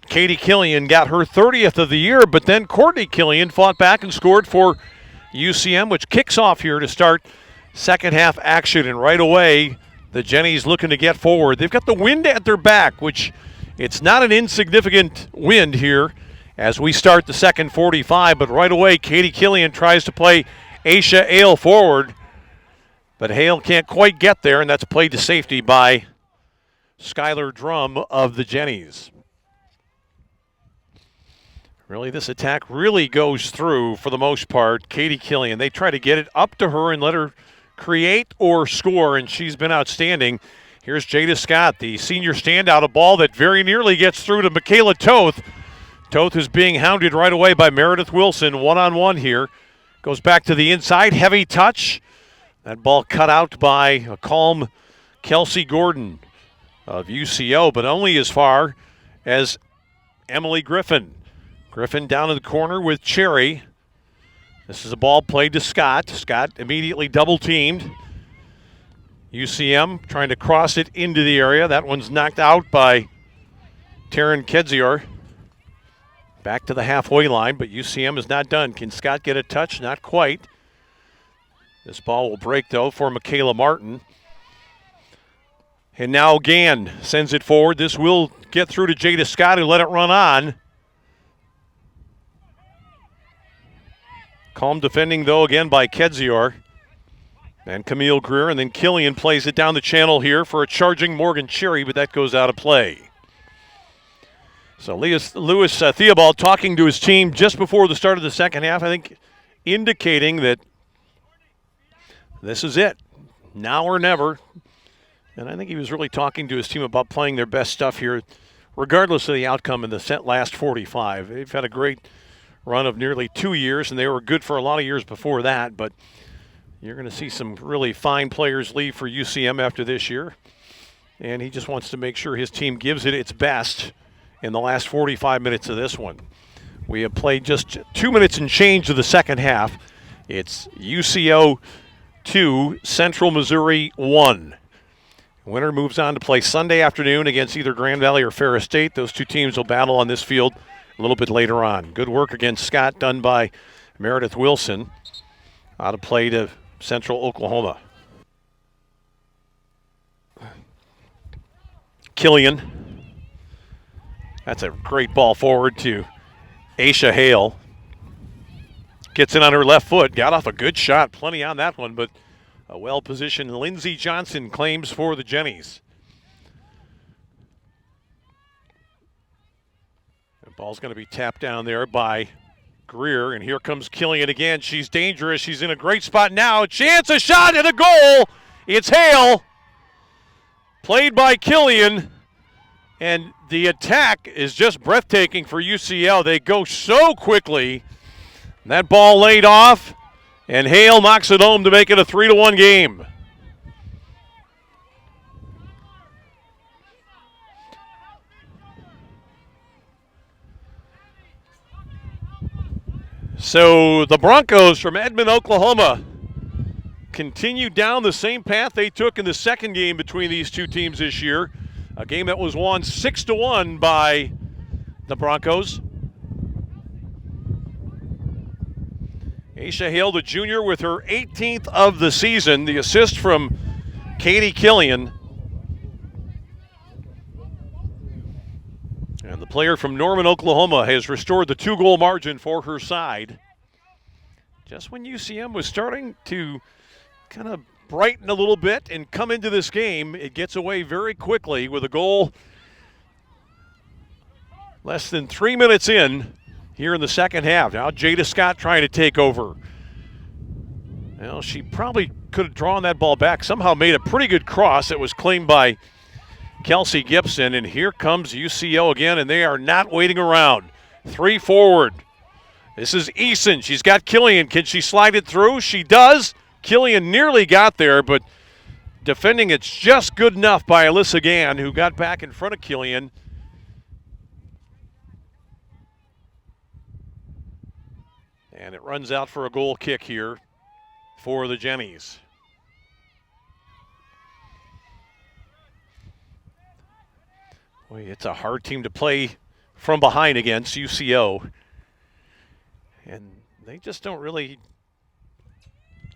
Katie Killian, got her 30th of the year, but then Courtney Killian fought back and scored for UCM, which kicks off here to start second half action. And right away, the Jennies looking to get forward. They've got the wind at their back, which it's not an insignificant wind here as we start the second 45, but right away, Katie Killian tries to play Aisha Hale forward, but Hale can't quite get there, and that's played to safety by Skylar Drum of the Jennies. Really, this attack really goes through for the most part. Katie Killian, they try to get it up to her and let her create or score, and she's been outstanding. Here's Jada Scott, the senior standout, a ball that very nearly gets through to Michaela Toth. Toth is being hounded right away by Meredith Wilson, one-on-one here. Goes back to the inside, heavy touch. That ball cut out by a calm Kelsey Gordon of UCO, but only as far as Emily Griffin. Griffin down in the corner with Cherry. This is a ball played to Scott. Scott immediately double-teamed. UCM trying to cross it into the area. That one's knocked out by Taryn Kedzior. Back to the halfway line, but UCM is not done. Can Scott get a touch? Not quite. This ball will break, though, for Michaela Martin. And now Gann sends it forward. This will get through to Jada Scott, who let it run on. Calm defending, though, again by Kedzior. And Camille Greer, and then Killian plays it down the channel here for a charging Morgan Cherry, but that goes out of play. So Lewis Theobald talking to his team just before the start of the second half, I think indicating that this is it, now or never. And I think he was really talking to his team about playing their best stuff here, regardless of the outcome in the last 45. They've had a great run of nearly 2 years, and they were good for a lot of years before that, but you're going to see some really fine players leave for UCM after this year. And he just wants to make sure his team gives it its best in the last 45 minutes of this one. We have played just 2 minutes and change of the second half. It's UCO 2, Central Missouri 1. Winner moves on to play Sunday afternoon against either Grand Valley or Ferris State. Those two teams will battle on this field a little bit later on. Good work against Scott done by Meredith Wilson. Out of play to Central Oklahoma. Killian. That's a great ball forward to Aisha Hale. Gets in on her left foot. Got off a good shot. Plenty on that one, but a well-positioned Lindsey Johnson claims for the Jennies. The ball's going to be tapped down there by Greer, and here comes Killian again. She's dangerous. She's in a great spot now. Chance, a shot, and a goal. It's Hale. Played by Killian. And the attack is just breathtaking for UCL. They go so quickly. That ball laid off, and Hale knocks it home to make it a 3-1 game. So the Broncos from Edmond, Oklahoma, continue down the same path they took in the second game between these two teams this year. A game that was won 6-1 by the Broncos. Aisha Hale, the junior, with her 18th of the season. The assist from Katie Killian. And the player from Norman, Oklahoma, has restored the 2-goal margin for her side. Just when UCM was starting to kind of brighten a little bit and come into this game, it gets away very quickly with a goal less than 3 minutes in here in the second half. Now Jada Scott trying to take over. Well, she probably could have drawn that ball back. Somehow made a pretty good cross. It was claimed by Kelsey Gibson, and here comes UCO again, and they are not waiting around. 3 forward. This is Eason. She's got Killian. Can she slide it through? She does. Killian nearly got there, but defending it's just good enough by Alyssa Gann, who got back in front of Killian. And it runs out for a goal kick here for the Jennies. Boy, it's a hard team to play from behind against, UCO. And they just don't really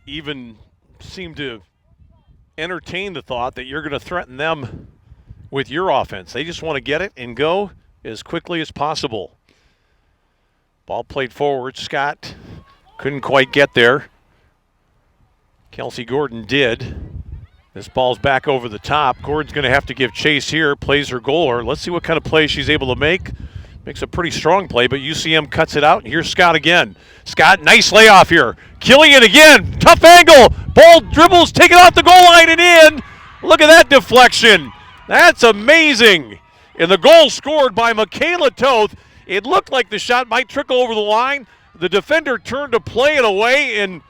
even seem to entertain the thought that you're going to threaten them with your offense. They just want to get it and go as quickly as possible. Ball played forward. Scott couldn't quite get there. Kelsey Gordon did. This ball's back over the top. Gordon's going to have to give chase here. Plays her goaler. Let's see what kind of play she's able to make. Makes a pretty strong play, but UCM cuts it out. And here's Scott again. Scott, nice layoff here. Killian again. Tough angle. Ball dribbles, taken off the goal line and in. Look at that deflection. That's amazing. And the goal scored by Michaela Toth. It looked like the shot might trickle over the line. The defender turned to play it away and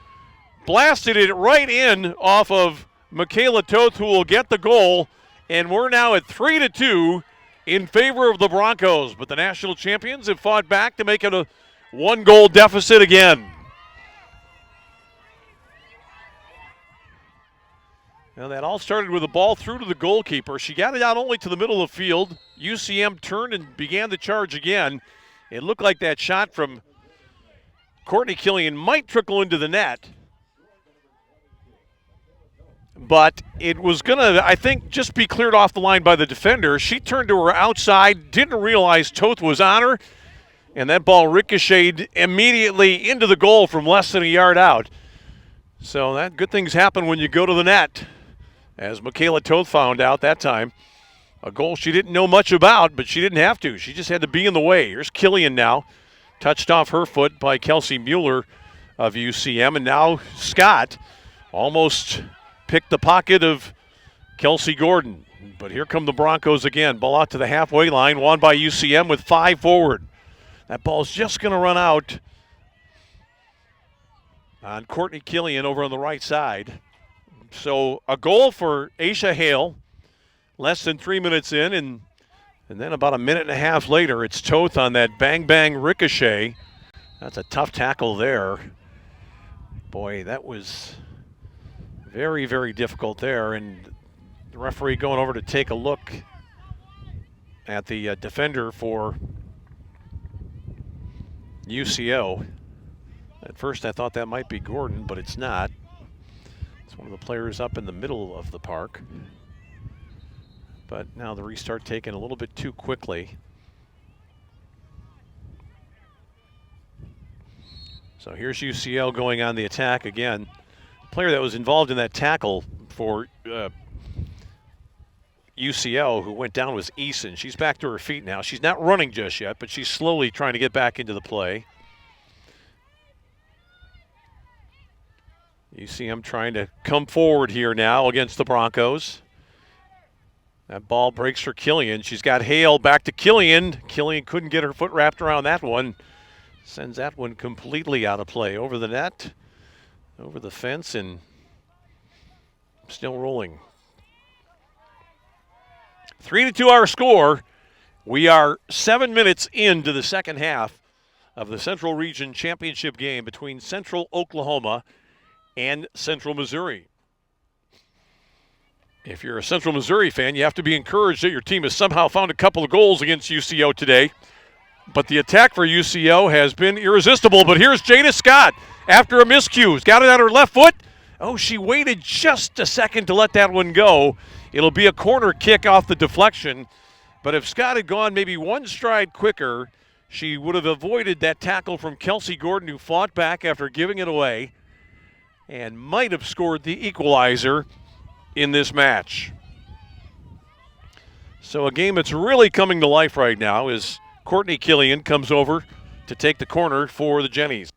blasted it right in off of Michaela Toth, who will get the goal. And we're now at 3-2 in favor of the Broncos. But the national champions have fought back to make it a 1-goal deficit again. Now that all started with a ball through to the goalkeeper. She got it out only to the middle of the field. UCM turned and began the charge again. It looked like that shot from Courtney Killian might trickle into the net. But it was going to, I think, just be cleared off the line by the defender. She turned to her outside, didn't realize Toth was on her, and that ball ricocheted immediately into the goal from less than a yard out. So that good things happen when you go to the net, as Michaela Toth found out that time. A goal she didn't know much about, but she didn't have to. She just had to be in the way. Here's Killian now, touched off her foot by Kelsey Mueller of UCM, and now Scott almost picked the pocket of Kelsey Gordon. But here come the Broncos again. Ball out to the halfway line, won by UCM with 5 forward. That ball's just going to run out on Courtney Killian over on the right side. So a goal for Aisha Hale, less than 3 minutes in, and then about a minute and a half later, it's Toth on that bang-bang ricochet. That's a tough tackle there. Boy, that was very, very difficult there, and the referee going over to take a look at the defender for UCO. At first I thought that might be Gordon, but it's not. It's one of the players up in the middle of the park. But now the restart taken a little bit too quickly. So here's UCL going on the attack again. The player that was involved in that tackle for UCL who went down was Eason. She's back to her feet now. She's not running just yet, but she's slowly trying to get back into the play. UCM trying to come forward here now against the Broncos. That ball breaks for Killian. She's got Hale back to Killian. Killian couldn't get her foot wrapped around that one. Sends that one completely out of play. Over the net, over the fence, and still rolling. 3-2 our score. We are 7 minutes into the second half of the Central Region Championship game between Central Oklahoma and Central Missouri. If you're a Central Missouri fan, you have to be encouraged that your team has somehow found a couple of goals against UCO today. But the attack for UCO has been irresistible. But here's Jada Scott after a miscue. He's got it on her left foot. Oh, she waited just a second to let that one go. It'll be a corner kick off the deflection. But if Scott had gone maybe one stride quicker, she would have avoided that tackle from Kelsey Gordon, who fought back after giving it away and might have scored the equalizer in this match. So a game that's really coming to life right now is Courtney Killian comes over to take the corner for the Jennies.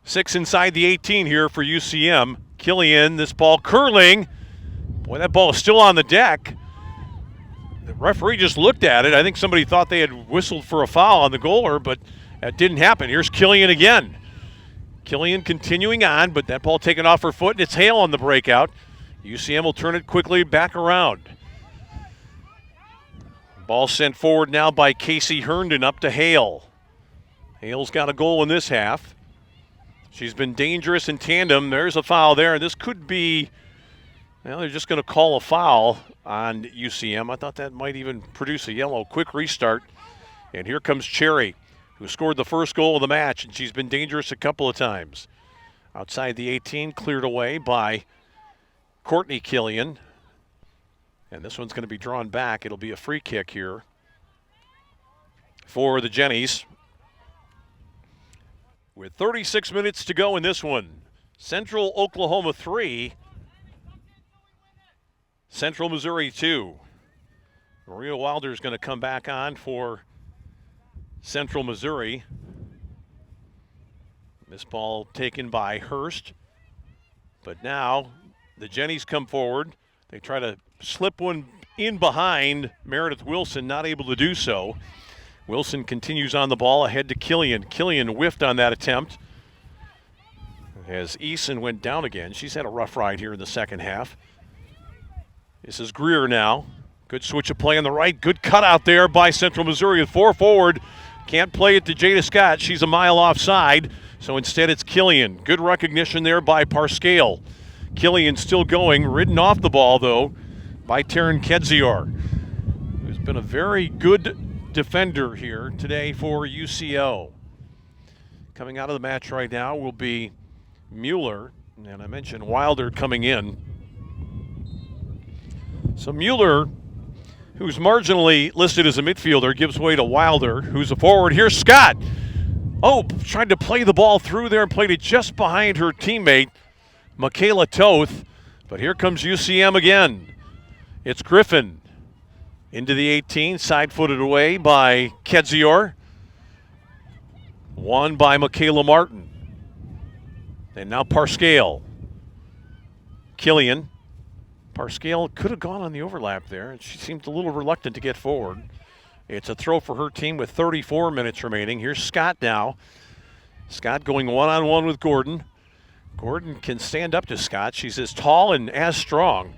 6 inside the 18 here for UCM. Killian, this ball curling. Boy, that ball is still on the deck. The referee just looked at it. I think somebody thought they had whistled for a foul on the goaler, but that didn't happen. Here's Killian again. Killian continuing on, but that ball taken off her foot, and it's Hale on the breakout. UCM will turn it quickly back around. Ball sent forward now by Casey Herndon up to Hale. Hale's got a goal in this half. She's been dangerous in tandem. There's a foul there, and this could be, well, they're just going to call a foul on UCM. I thought that might even produce a yellow. Quick restart, and here comes Cherry, who scored the first goal of the match, and she's been dangerous a couple of times. Outside the 18, cleared away by Courtney Killian. And this one's going to be drawn back. It'll be a free kick here for the Jennies. With 36 minutes to go in this one, Central Oklahoma 3, Central Missouri 2. Maria Wilder is going to come back on for Central Missouri. This ball taken by Hurst. But now the Jennies come forward. They try to slip one in behind Meredith Wilson, not able to do so. Wilson continues on the ball ahead to Killian. Killian whiffed on that attempt as Eason went down again. She's had a rough ride here in the second half. This is Greer now. Good switch of play on the right. Good cut out there by Central Missouri with 4 forward. Can't play it to Jada Scott. She's a mile offside. So instead it's Killian. Good recognition there by Parscale. Killian still going, ridden off the ball though by Taryn Kedzior, who's been a very good defender here today for UCO. Coming out of the match right now will be Mueller, and I mentioned Wilder coming in. So Mueller, who's marginally listed as a midfielder, gives way to Wilder, who's a forward. Here's Scott. Oh, tried to play the ball through there and played it just behind her teammate, Michaela Toth. But here comes UCM again. It's Griffin into the 18, side-footed away by Kedzior. Won by Michaela Martin. And now Parscale. Killian. Parscale could have gone on the overlap there, and she seemed a little reluctant to get forward. It's a throw for her team with 34 minutes remaining. Here's Scott now. Scott going one-on-one with Gordon. Gordon can stand up to Scott. She's as tall and as strong.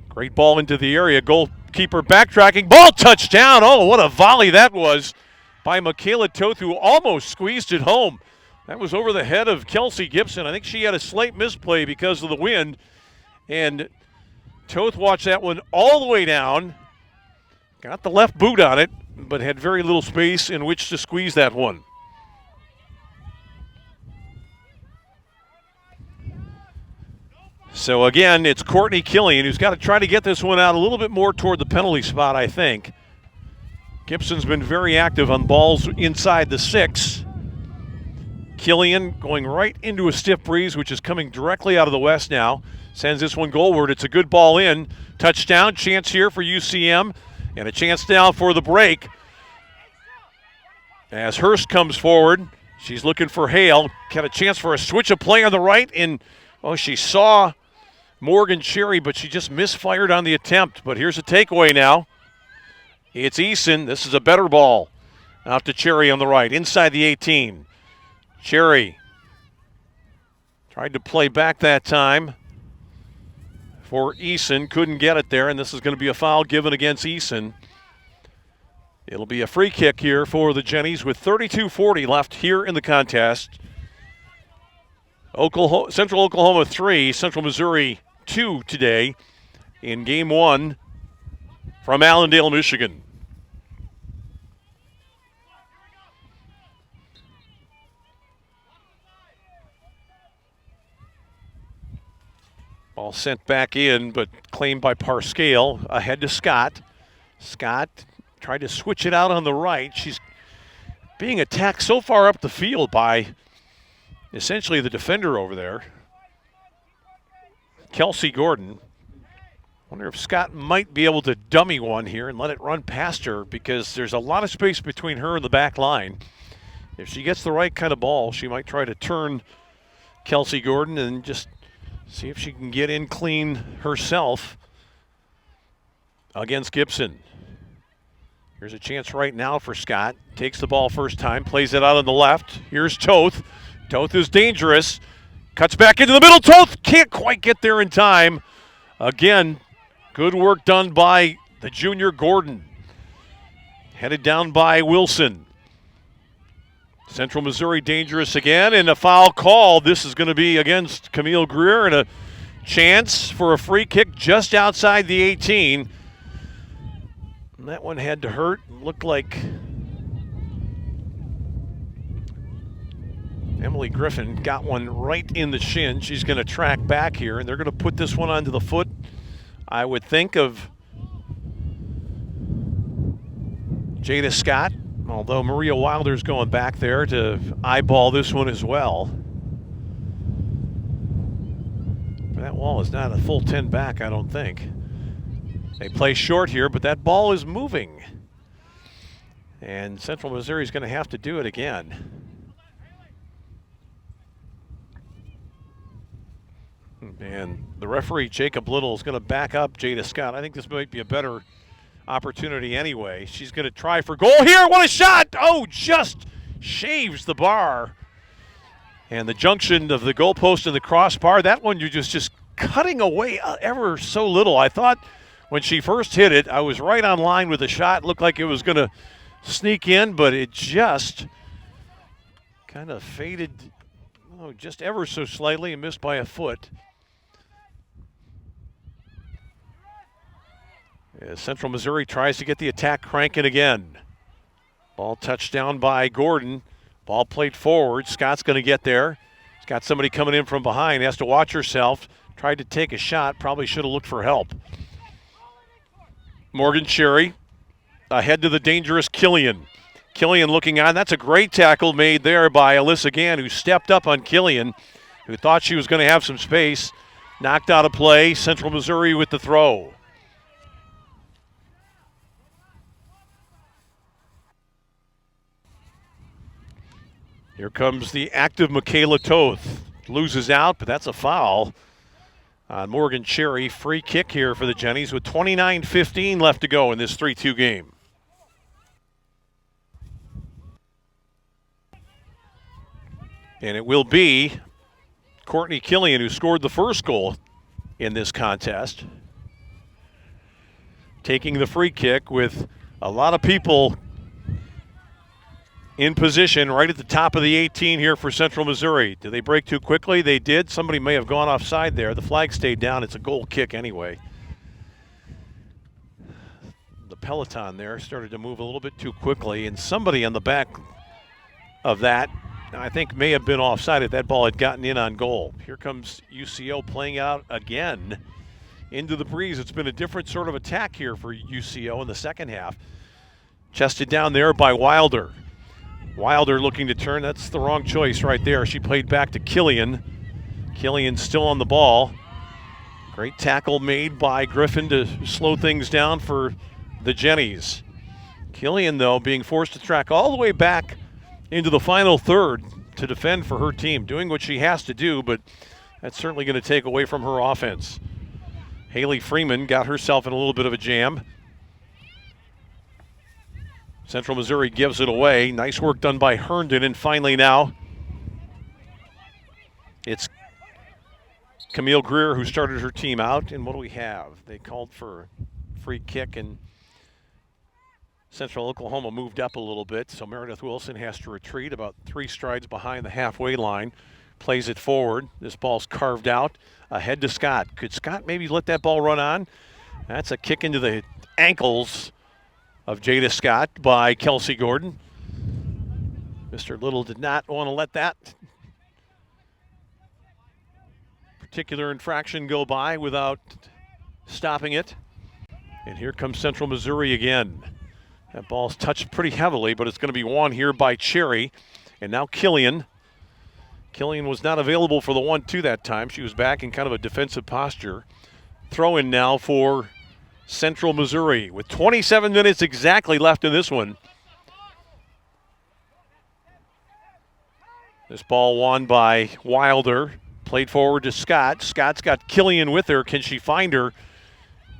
Great ball into the area. Goalkeeper backtracking. Ball touchdown. Oh, what a volley that was by Michaela Toth, who almost squeezed it home. That was over the head of Kelsey Gibson. I think she had a slight misplay because of the wind. And Toth watched that one all the way down. Got the left boot on it, but had very little space in which to squeeze that one. So again, it's Courtney Killian who's got to try to get this one out a little bit more toward the penalty spot, I think. Gibson's been very active on balls inside the 6. Killian going right into a stiff breeze, which is coming directly out of the west now. Sends this one goalward. It's a good ball in. Touchdown, chance here for UCM. And a chance now for the break. As Hurst comes forward, she's looking for Hale. Got a chance for a switch of play on the right. And, oh, she saw Morgan Cherry, but she just misfired on the attempt. But here's a takeaway now. It's Eason. This is a better ball. Out to Cherry on the right, inside the 18. Cherry tried to play back that time for Eason. Couldn't get it there, and this is going to be a foul given against Eason. It'll be a free kick here for the Jennies with 32:40 left here in the contest. Central Oklahoma 3, Central Missouri 2 today in Game 1 from Allendale, Michigan. Ball sent back in, but claimed by Parscale. Ahead to Scott. Scott tried to switch it out on the right. She's being attacked so far up the field by essentially the defender over there, Kelsey Gordon. Wonder if Scott might be able to dummy one here and let it run past her, because there's a lot of space between her and the back line. If she gets the right kind of ball, she might try to turn Kelsey Gordon and just see if she can get in clean herself against Gibson. Here's a chance right now for Scott. Takes the ball first time, plays it out on the left. Here's Toth. Toth is dangerous. Cuts back into the middle. Toth can't quite get there in time. Again, good work done by the junior Gordon. Headed down by Wilson. Central Missouri dangerous again, and a foul call. This is going to be against Camille Greer, and a chance for a free kick just outside the 18. And that one had to hurt. Looked like Emily Griffin got one right in the shin. She's going to track back here, and they're going to put this one onto the foot, I would think, of Jada Scott, although Maria Wilder's going back there to eyeball this one as well. That wall is not a full 10 back, I don't think. They play short here, but that ball is moving. And Central Missouri is going to have to do it again. And the referee, Jacob Little, is going to back up Jada Scott. I think this might be a better opportunity anyway. She's going to try for goal here. What a shot! Oh, just shaves the bar. And the junction of the goalpost and the crossbar, that one you're just cutting away ever so little. I thought when she first hit it, I was right on line with the shot. Looked like it was going to sneak in, but it just kind of faded just ever so slightly and missed by a foot. As Central Missouri tries to get the attack cranking again. Ball touched down by Gordon. Ball played forward. Scott's going to get there. He's got somebody coming in from behind. Has to watch herself. Tried to take a shot. Probably should have looked for help. Morgan Cherry ahead to the dangerous Killian. Killian looking on. That's a great tackle made there by Alyssa Gann, who stepped up on Killian, who thought she was going to have some space. Knocked out of play. Central Missouri with the throw. Here comes the active Michaela Toth. Loses out, but that's a foul on Morgan Cherry. Free kick here for the Jennies with 29:15 left to go in this 3-2 game. And it will be Courtney Killian who scored the first goal in this contest. Taking the free kick with a lot of people in position right at the top of the 18 here for Central Missouri. Did they break too quickly? They did. Somebody may have gone offside there. The flag stayed down. It's a goal kick anyway. The peloton there started to move a little bit too quickly, and somebody on the back of that, I think, may have been offside if that ball had gotten in on goal. Here comes UCO playing out again into the breeze. It's been a different sort of attack here for UCO in the second half. Chested down there by Wilder. Wilder looking to turn. That's the wrong choice right there. She played back to Killian. Killian still on the ball. Great tackle made by Griffin to slow things down for the Jennies. Killian, though, being forced to track all the way back into the final third to defend for her team. Doing what she has to do, but that's certainly going to take away from her offense. Haley Freeman got herself in a little bit of a jam. Central Missouri gives it away. Nice work done by Herndon. And finally now, it's Camille Greer who started her team out. And what do we have? They called for a free kick, and Central Oklahoma moved up a little bit. So Meredith Wilson has to retreat about 3 strides behind the halfway line. Plays it forward. This ball's carved out. Ahead to Scott. Could Scott maybe let that ball run on? That's a kick into the ankles of Jada Scott by Kelsey Gordon. Mr. Little did not want to let that particular infraction go by without stopping it. And here comes Central Missouri again. That ball's touched pretty heavily, but it's going to be won here by Cherry. And now Killian. Killian was not available for the 1-2 that time. She was back in kind of a defensive posture. Throw in now for Central Missouri with 27 minutes exactly left in this one. This ball won by Wilder. Played forward to Scott. Scott's got Killian with her. Can she find her?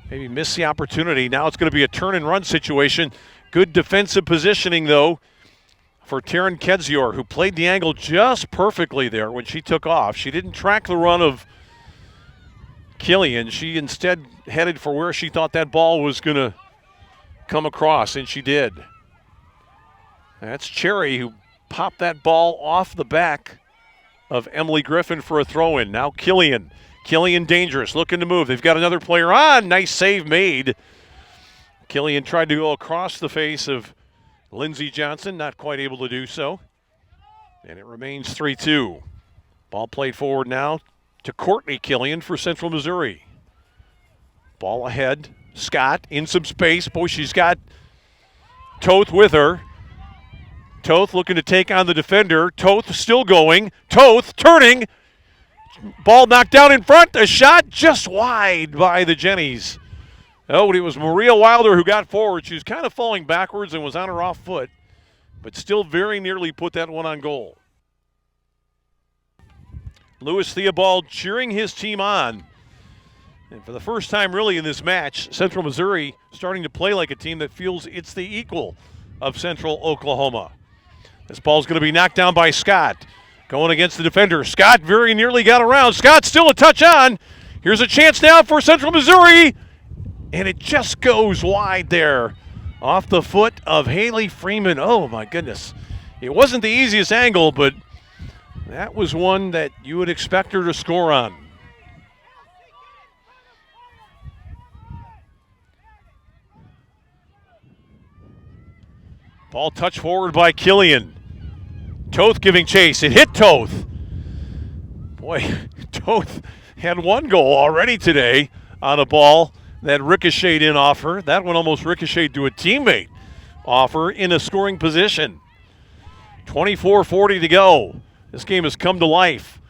Maybe miss the opportunity. Now it's going to be a turn and run situation. Good defensive positioning, though, for Taryn Kedzior, who played the angle just perfectly there when she took off. She didn't track the run of Killian. She instead headed for where she thought that ball was going to come across, and she did. That's Cherry, who popped that ball off the back of Emily Griffin for a throw-in. Now Killian. Killian dangerous, looking to move. They've got another player on. Nice save made. Killian tried to go across the face of Lindsey Johnson, not quite able to do so. And it remains 3-2. Ball played forward now to Courtney Killian for Central Missouri. Ball ahead. Scott in some space. Boy, she's got Toth with her. Toth looking to take on the defender. Toth still going. Toth turning. Ball knocked down in front. A shot just wide by the Jennies. Oh, it was Maria Wilder who got forward. She was kind of falling backwards and was on her off foot, but still very nearly put that one on goal. Louis Theobald cheering his team on. And for the first time really in this match, Central Missouri starting to play like a team that feels it's the equal of Central Oklahoma. This ball's going to be knocked down by Scott. Going against the defender. Scott very nearly got around. Scott still a touch on. Here's a chance now for Central Missouri. And it just goes wide there off the foot of Haley Freeman. Oh, my goodness. It wasn't the easiest angle, but that was one that you would expect her to score on. Ball touched forward by Killian. Toth giving chase. It hit Toth. Boy, Toth had one goal already today on a ball that ricocheted in off her. That one almost ricocheted to a teammate off her in a scoring position. 24:40 to go. This game has come to life.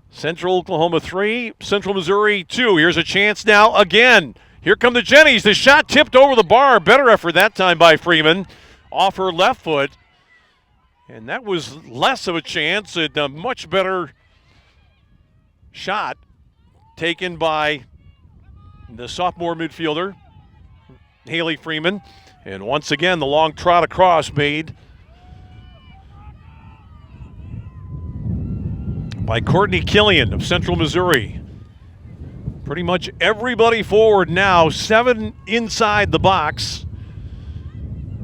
Central Oklahoma 3, Central Missouri 2. Here's a chance now again. Here come the Jennies. The shot tipped over the bar. Better effort that time by Freeman off her left foot. And that was less of a chance. A much better shot taken by the sophomore midfielder, Haley Freeman. And once again, the long trot across made by Courtney Killian of Central Missouri. Pretty much everybody forward now, 7 inside the box.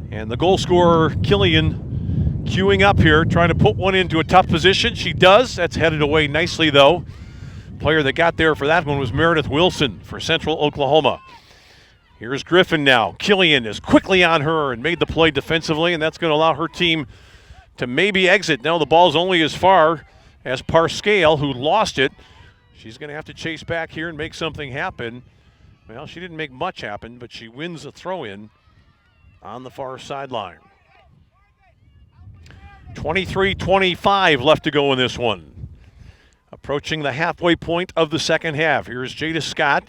And the goal scorer, Killian, queuing up here, trying to put one into a tough position. She does. That's headed away nicely, though. Player that got there for that one was Meredith Wilson for Central Oklahoma. Here's Griffin now. Killian is quickly on her and made the play defensively, and that's going to allow her team to maybe exit. Now the ball's only as far as Parscale, who lost it. She's going to have to chase back here and make something happen. Well, she didn't make much happen, but she wins a throw-in on the far sideline. 23-25 left to go in this one. Approaching the halfway point of the second half. Here's Jada Scott.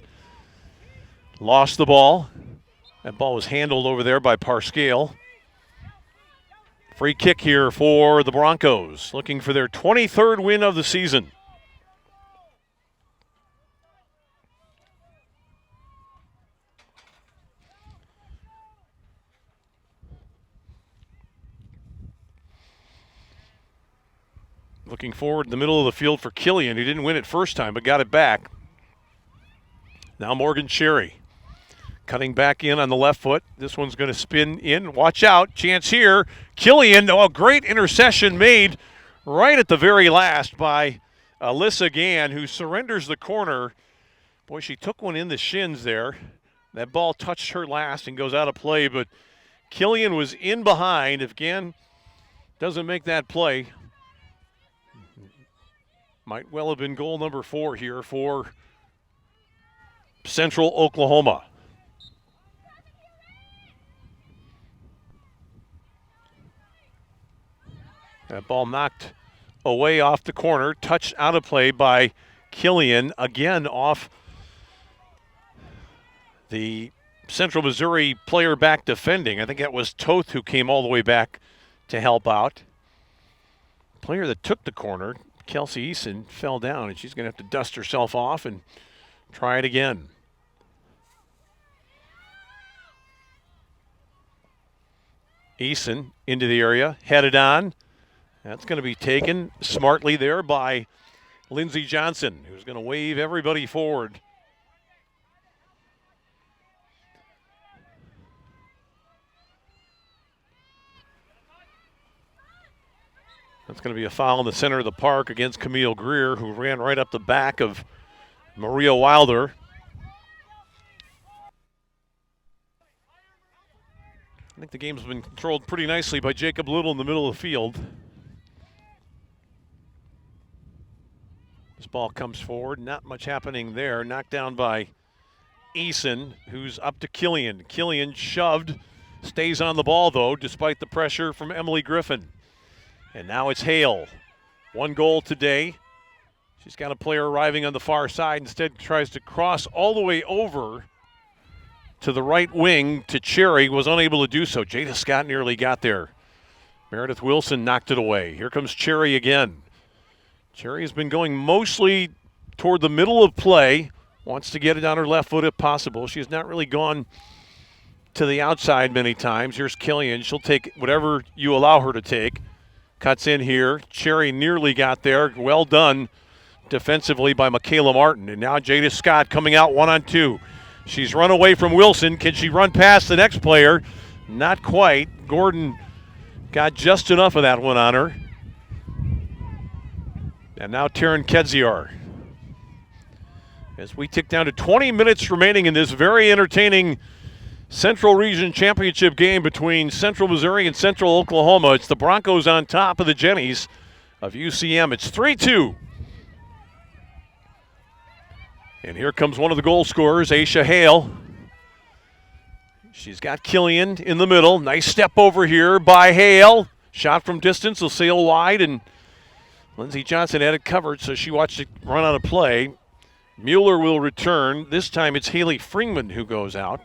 Lost the ball. That ball was handled over there by Parscale. Free kick here for the Broncos, looking for their 23rd win of the season. Looking forward in the middle of the field for Killian, who didn't win it first time but got it back. Now Morgan Cherry cutting back in on the left foot. This one's going to spin in. Watch out. Chance here. Killian, a great intercession made right at the very last by Alyssa Gann, who surrenders the corner. Boy, she took one in the shins there. That ball touched her last and goes out of play, but Killian was in behind. If Gann doesn't make that play, might well have been goal number 4 here for Central Oklahoma. That ball knocked away off the corner, touched out of play by Killian, again off the Central Missouri player back defending. I think that was Toth who came all the way back to help out. player that took the corner, Kelsey Eason, fell down, and she's going to have to dust herself off and try it again. Eason into the area, headed on. That's going to be taken smartly there by Lindsey Johnson, who's going to wave everybody forward. That's going to be a foul in the center of the park against Camille Greer, who ran right up the back of Maria Wilder. I think the game's been controlled pretty nicely by Jacob Little in the middle of the field. This ball comes forward, not much happening there. Knocked down by Eason, who's up to Killian. Killian shoved, stays on the ball though, despite the pressure from Emily Griffin. And now it's Hale. 1 goal today. She's got a player arriving on the far side. Instead tries to cross all the way over to the right wing to Cherry. Was unable to do so. Jada Scott nearly got there. Meredith Wilson knocked it away. Here comes Cherry again. Cherry has been going mostly toward the middle of play. Wants to get it on her left foot if possible. She has not really gone to the outside many times. Here's Killian. She'll take whatever you allow her to take. Cuts in here. Cherry nearly got there. Well done defensively by Michaela Martin. And now Jada Scott coming out 1-on-2. She's run away from Wilson. Can she run past the next player? Not quite. Gordon got just enough of that one on her. And now Taryn Kedzior. As we tick down to 20 minutes remaining in this very entertaining Central Region Championship game between Central Missouri and Central Oklahoma. It's the Broncos on top of the Jennies of UCM. It's 3-2. And here comes one of the goal scorers, Aisha Hale. She's got Killian in the middle. Nice step over here by Hale. Shot from distance will sail wide, and Lindsey Johnson had it covered, so she watched it run out of play. Mueller will return. This time it's Haley Freeman who goes out.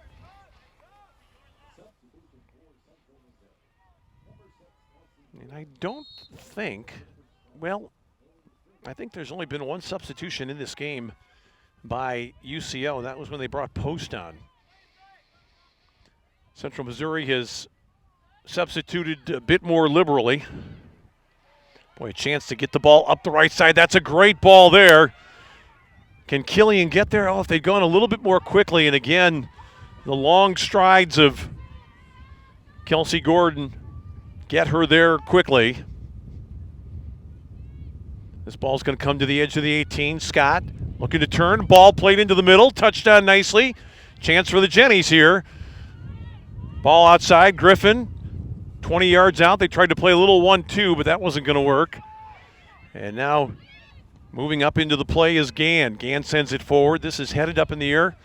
And I don't think, well, I think there's only been one substitution in this game by UCO. That was when they brought Post on. Central Missouri has substituted a bit more liberally. Boy, a chance to get the ball up the right side. That's a great ball there. Can Killian get there? Oh, if they'd gone a little bit more quickly. And again, the long strides of Kelsey Gordon get her there quickly. This ball's going to come to the edge of the 18. Scott looking to turn. Ball played into the middle. Touchdown nicely. Chance for the Jennies here. Ball outside. Griffin 20 yards out. They tried to play a little 1-2, but that wasn't going to work. And now moving up into the play is Gann. Gann sends it forward. This is headed up in the air.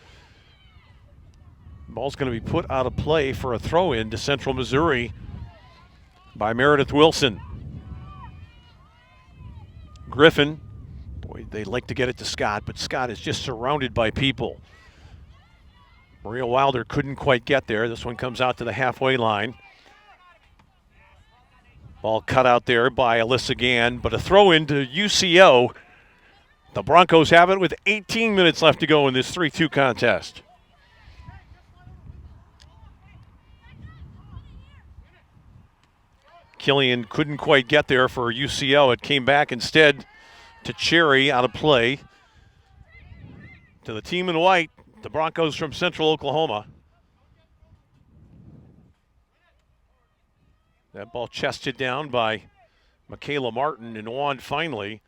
Ball's going to be put out of play for a throw-in to Central Missouri by Meredith Wilson. Griffin, boy, they like to get it to Scott, but Scott is just surrounded by people. Maria Wilder couldn't quite get there. This one comes out to the halfway line. Ball cut out there by Alyssa Gann, but a throw into UCO. The Broncos have it with 18 minutes left to go in this 3-2 contest. Killian couldn't quite get there for UCO. It came back instead to Cherry out of play. To the team in white, the Broncos from Central Oklahoma. That ball chested down by Michaela Martin and won finally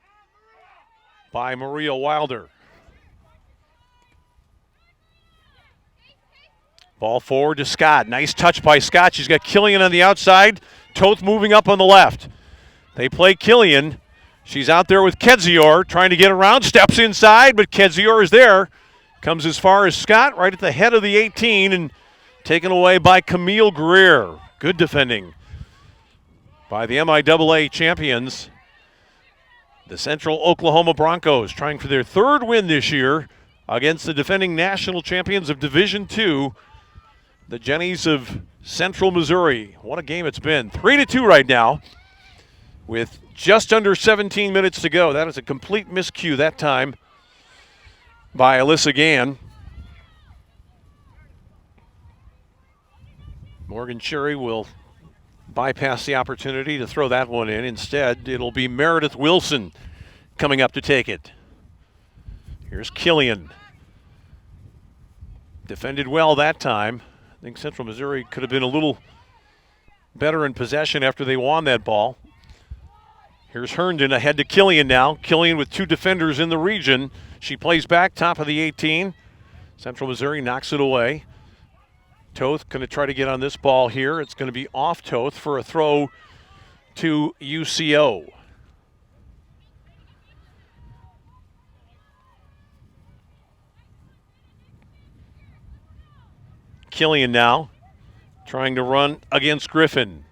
by Maria Wilder. Ball forward to Scott. Nice touch by Scott. She's got Killian on the outside. Toth moving up on the left. They play Killian. She's out there with Kedzior trying to get around. Steps inside, but Kedzior is there. Comes as far as Scott, right at the head of the 18, and taken away by Camille Greer. Good defending by the MIAA champions. The Central Oklahoma Broncos trying for their third win this year against the defending national champions of Division II, the Jennies of Central Missouri. What a game it's been. 3-2 right now. with just under 17 minutes to go. That is a complete miscue that time by Alyssa Gann. Morgan Cherry will bypass the opportunity to throw that one in. Instead, it'll be Meredith Wilson coming up to take it. Here's Killian. Defended well that time. I think Central Missouri could have been a little better in possession after they won that ball. Here's Herndon ahead to Killian now. Killian with two defenders in the region. She plays back, top of the 18. Central Missouri knocks it away. Toth going to try to get on this ball here. It's going to be off Toth for a throw to UCO. Killian now trying to run against Griffin.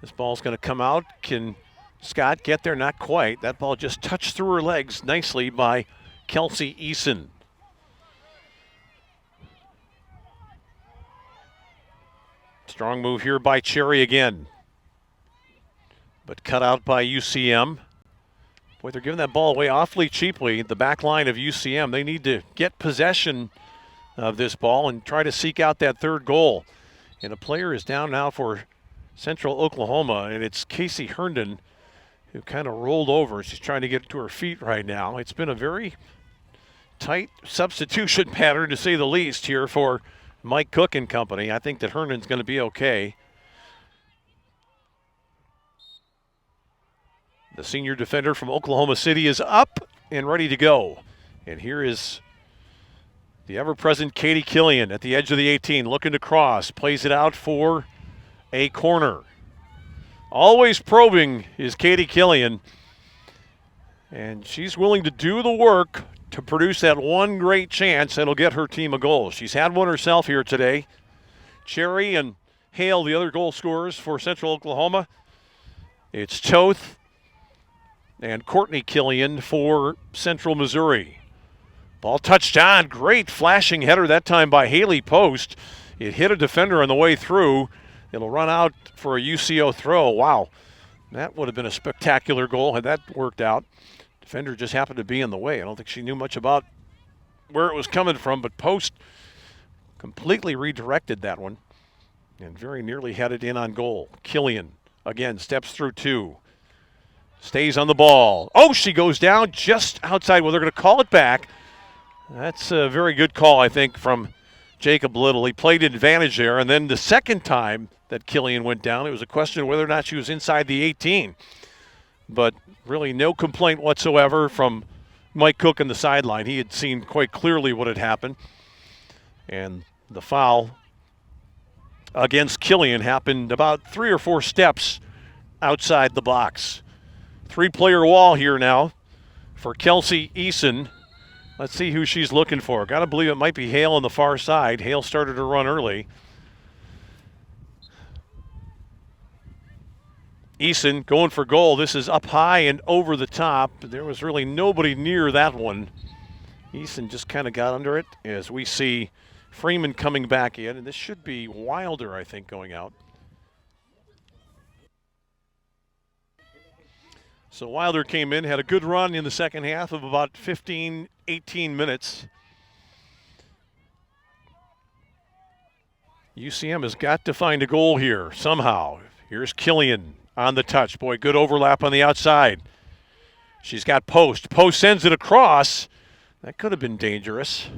This ball's going to come out. Can Scott get there? Not quite. That ball just touched through her legs nicely by Kelsey Eason. Strong move here by Cherry again. But cut out by UCM. Boy, they're giving that ball away awfully cheaply. The back line of UCM, they need to get possession of this ball and try to seek out that third goal. And a player is down now for Central Oklahoma, and it's Casey Herndon who kind of rolled over. She's trying to get to her feet right now. It's been a very tight substitution pattern, to say the least, here for Mike Cook and company. I think that Herndon's going to be okay. The senior defender from Oklahoma City is up and ready to go. And here is the ever-present Katie Killian at the edge of the 18, looking to cross, plays it out for a corner. Always probing is Katie Killian, and she's willing to do the work to produce that one great chance that'll get her team a goal. She's had one herself here today. Cherry and Hale, the other goal scorers for Central Oklahoma. It's Toth and Courtney Killian for Central Missouri. Ball touched on. Great flashing header that time by Haley Post. It hit a defender on the way through. It'll run out for a UCO throw. Wow, that would have been a spectacular goal had that worked out. Defender just happened to be in the way. I don't think she knew much about where it was coming from, but Post completely redirected that one and very nearly had it in on goal. Killian, again, steps through two. Stays on the ball. Oh, she goes down just outside. Well, they're going to call it back. That's a very good call, I think, from Jacob Little. He played advantage there, and then the second time that Killian went down, it was a question of whether or not she was inside the 18. But really no complaint whatsoever from Mike Cook on the sideline. He had seen quite clearly what had happened. And the foul against Killian happened about 3 or 4 steps outside the box. 3-player wall here now for Kelsey Eason. Let's see who she's looking for. Got to believe it might be Hale on the far side. Hale started to run early. Eason going for goal. This is up high and over the top. There was really nobody near that one. Eason just kind of got under it as we see Freeman coming back in. And this should be Wilder, I think, going out. So Wilder came in, had a good run in the second half of about 15, 18 minutes. UCM has got to find a goal here somehow. Here's Killian on the touch. Boy, good overlap on the outside. She's got Post. Post sends it across. That could have been dangerous.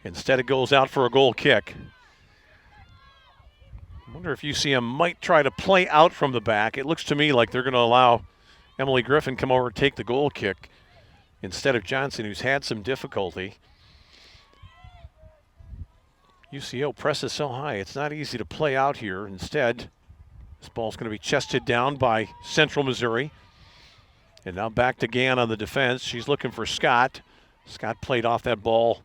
Instead, it goes out for a goal kick. I wonder if UCM might try to play out from the back. It looks to me like they're going to allow Emily Griffin come over and take the goal kick instead of Johnson, who's had some difficulty. UCO presses so high, it's not easy to play out here. Instead, this ball's going to be chested down by Central Missouri. And now back to Gann on the defense. She's looking for Scott. Scott played off that ball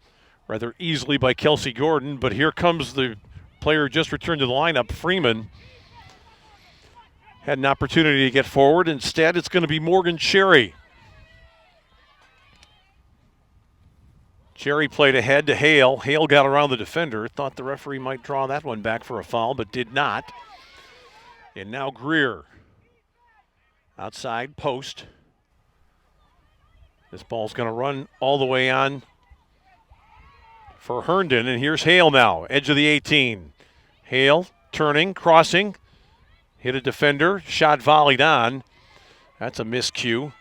rather easily by Kelsey Gordon, but here comes the player who just returned to the lineup, Freeman. Had an opportunity to get forward. Instead, it's going to be Morgan Cherry. Cherry played ahead to Hale. Hale got around the defender. Thought the referee might draw that one back for a foul, but did not. And now Greer Outside post. This ball's going to run all the way on for Herndon, and here's Hale now, edge of the 18. Hale turning, crossing, hit a defender, shot volleyed on. That's a miscue.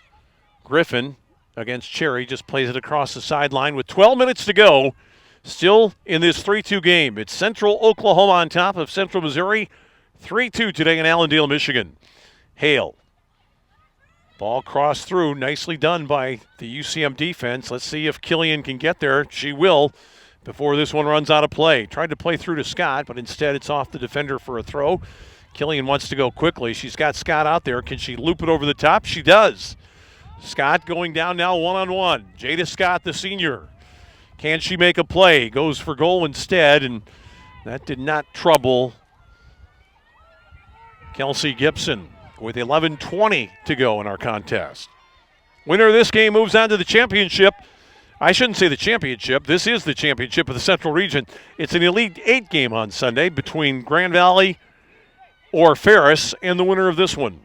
Griffin against Cherry just plays it across the sideline with 12 minutes to go. Still in this 3-2 game. It's Central Oklahoma on top of Central Missouri. 3-2 today in Allendale, Michigan. Hale. Ball crossed through. Nicely done by the UCM defense. Let's see if Killian can get there. She will before this one runs out of play. Tried to play through to Scott, but instead it's off the defender for a throw. Killian wants to go quickly. She's got Scott out there. Can she loop it over the top? She does. Scott going down now one-on-one. Jada Scott, the senior. Can she make a play? Goes for goal instead, and that did not trouble Kelsey Gibson with 11:20 to go in our contest. Winner of this game moves on to the championship. I shouldn't say the championship. This is the championship of the Central Region. It's an Elite 8 game on Sunday between Grand Valley or Ferris and the winner of this one.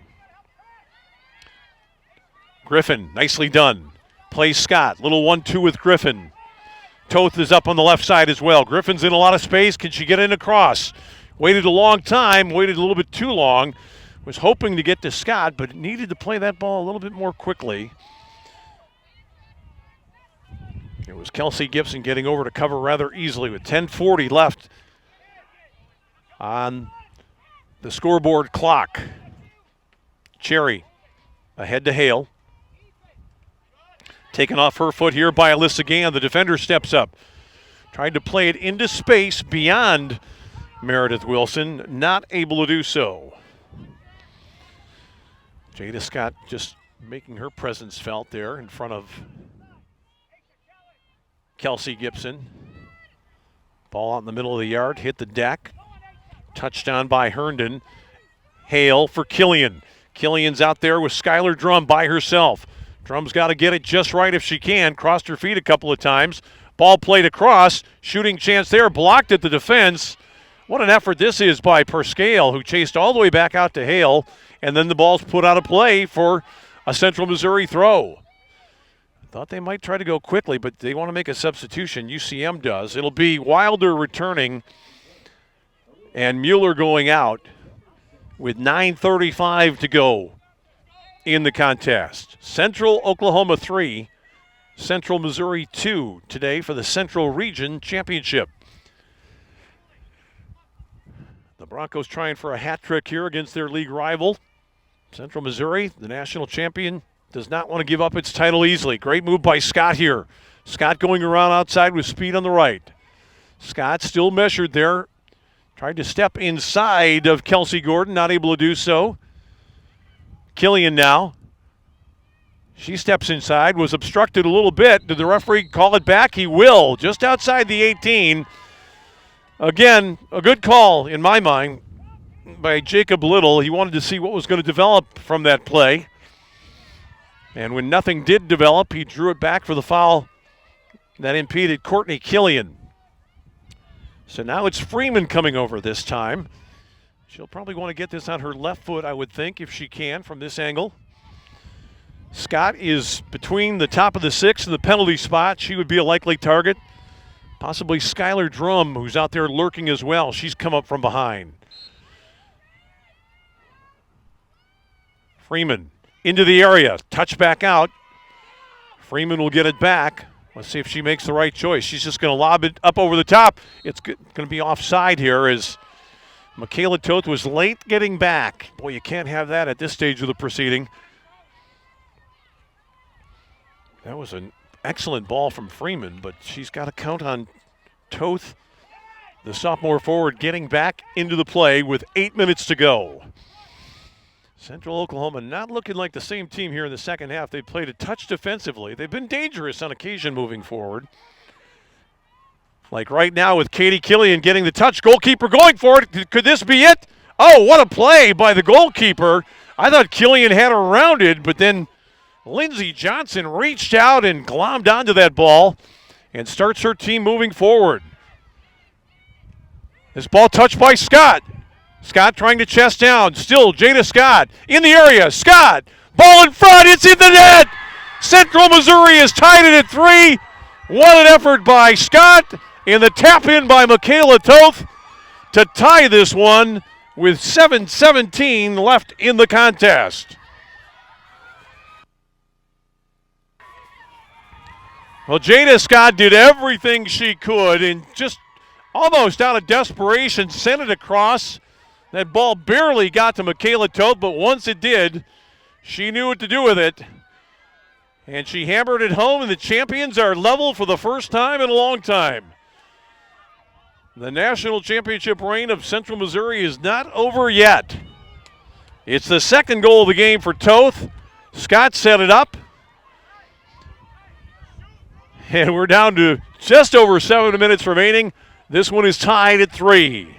Griffin, nicely done. Plays Scott. Little 1-2 with Griffin. Toth is up on the left side as well. Griffin's in a lot of space. Can she get in across? Waited a long time. Waited a little bit too long. Was hoping to get to Scott, but needed to play that ball a little bit more quickly. It was Kelsey Gibson getting over to cover rather easily with 10:40 left on the scoreboard clock. Cherry ahead to Hale. Taken off her foot here by Alyssa Gann. The defender steps up. Tried to play it into space beyond Meredith Wilson. Not able to do so. Jada Scott just making her presence felt there in front of Kelsey Gibson. Ball out in the middle of the yard. Hit the deck. Touchdown by Herndon. Hale for Killian. Killian's out there with Skylar Drum by herself. Drum's got to get it just right if she can. Crossed her feet a couple of times. Ball played across. Shooting chance there. Blocked at the defense. What an effort this is by Perscale, who chased all the way back out to Hale. And then the ball's put out of play for a Central Missouri throw. Thought they might try to go quickly, but they want to make a substitution. UCM does. It'll be Wilder returning and Mueller going out with 9:35 to go in the contest. Central Oklahoma 3, Central Missouri 2 today for the Central Region Championship. The Broncos trying for a hat trick here against their league rival. Central Missouri, the national champion, does not want to give up its title easily. Great move by Scott here. Scott going around outside with speed on the right. Scott still measured there. Tried to step inside of Kelsey Gordon, not able to do so. Killian now. She steps inside, was obstructed a little bit. Did the referee call it back? He will, just outside the 18. Again, a good call in my mind by Jacob Little. He wanted to see what was going to develop from that play. And when nothing did develop, he drew it back for the foul that impeded Courtney Killian. So now it's Freeman coming over this time. She'll probably want to get this on her left foot, I would think, if she can from this angle. Scott is between the top of the 6 and the penalty spot. She would be a likely target. Possibly Skylar Drum, who's out there lurking as well. She's come up from behind. Freeman into the area. Touch back out. Freeman will get it back. Let's see if she makes the right choice. She's just going to lob it up over the top. It's going to be offside here as Michaela Toth was late getting back. Boy, you can't have that at this stage of the proceeding. That was an excellent ball from Freeman, but she's got to count on Toth, the sophomore forward, getting back into the play with 8 minutes to go. Central Oklahoma not looking like the same team here in the second half. They played a touch defensively. They've been dangerous on occasion moving forward. Like right now with Katie Killian getting the touch. Goalkeeper going for it. Could this be it? Oh, what a play by the goalkeeper. I thought Killian had her rounded, but then Lindsey Johnson reached out and glommed onto that ball and starts her team moving forward. This ball touched by Scott. Scott trying to chest down. Still Jada Scott in the area. Scott Ball in front. It's in the net. Central Missouri has tied it at 3. What an effort by Scott. And the tap in by Michaela Toth to tie this one with 7:17 left in the contest. Well, Jada Scott did everything she could and just almost out of desperation sent it across. That ball barely got to Michaela Toth, but once it did, she knew what to do with it. And she hammered it home, and the champions are level for the first time in a long time. The national championship reign of Central Missouri is not over yet. It's the second goal of the game for Toth. Scott set it up. And we're down to just over 7 minutes remaining. This one is tied at 3.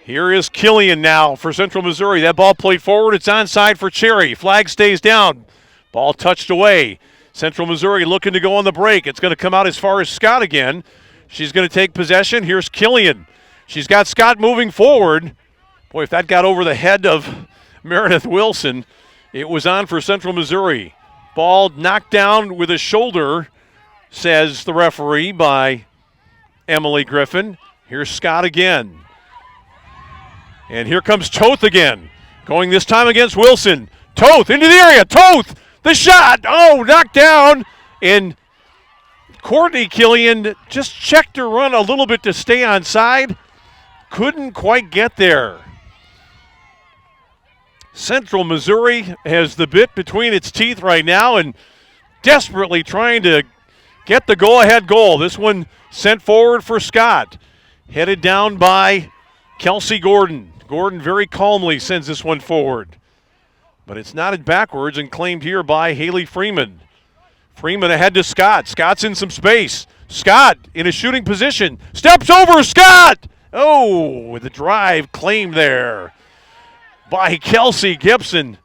Here is Killian now for Central Missouri. That ball played forward. It's onside for Cherry. Flag stays down. Ball touched away. Central Missouri looking to go on the break. It's going to come out as far as Scott again. She's going to take possession. Here's Killian. She's got Scott moving forward. Boy, if that got over the head of Meredith Wilson, it was on for Central Missouri. Ball knocked down with a shoulder, says the referee, by Emily Griffin. Here's Scott again. And here comes Toth again, going this time against Wilson. Toth into the area. Toth, the shot. Oh, knocked down. And Courtney Killian just checked her run a little bit to stay onside. Couldn't quite get there. Central Missouri has the bit between its teeth right now and desperately trying to get the go-ahead goal. This one sent forward for Scott. Headed down by Kelsey Gordon. Gordon very calmly sends this one forward. But it's knotted backwards and claimed here by Haley Freeman. Freeman ahead to Scott. Scott's in some space. Scott in a shooting position. Steps over Scott! Oh, with the drive claimed there by Kelsey Gibson.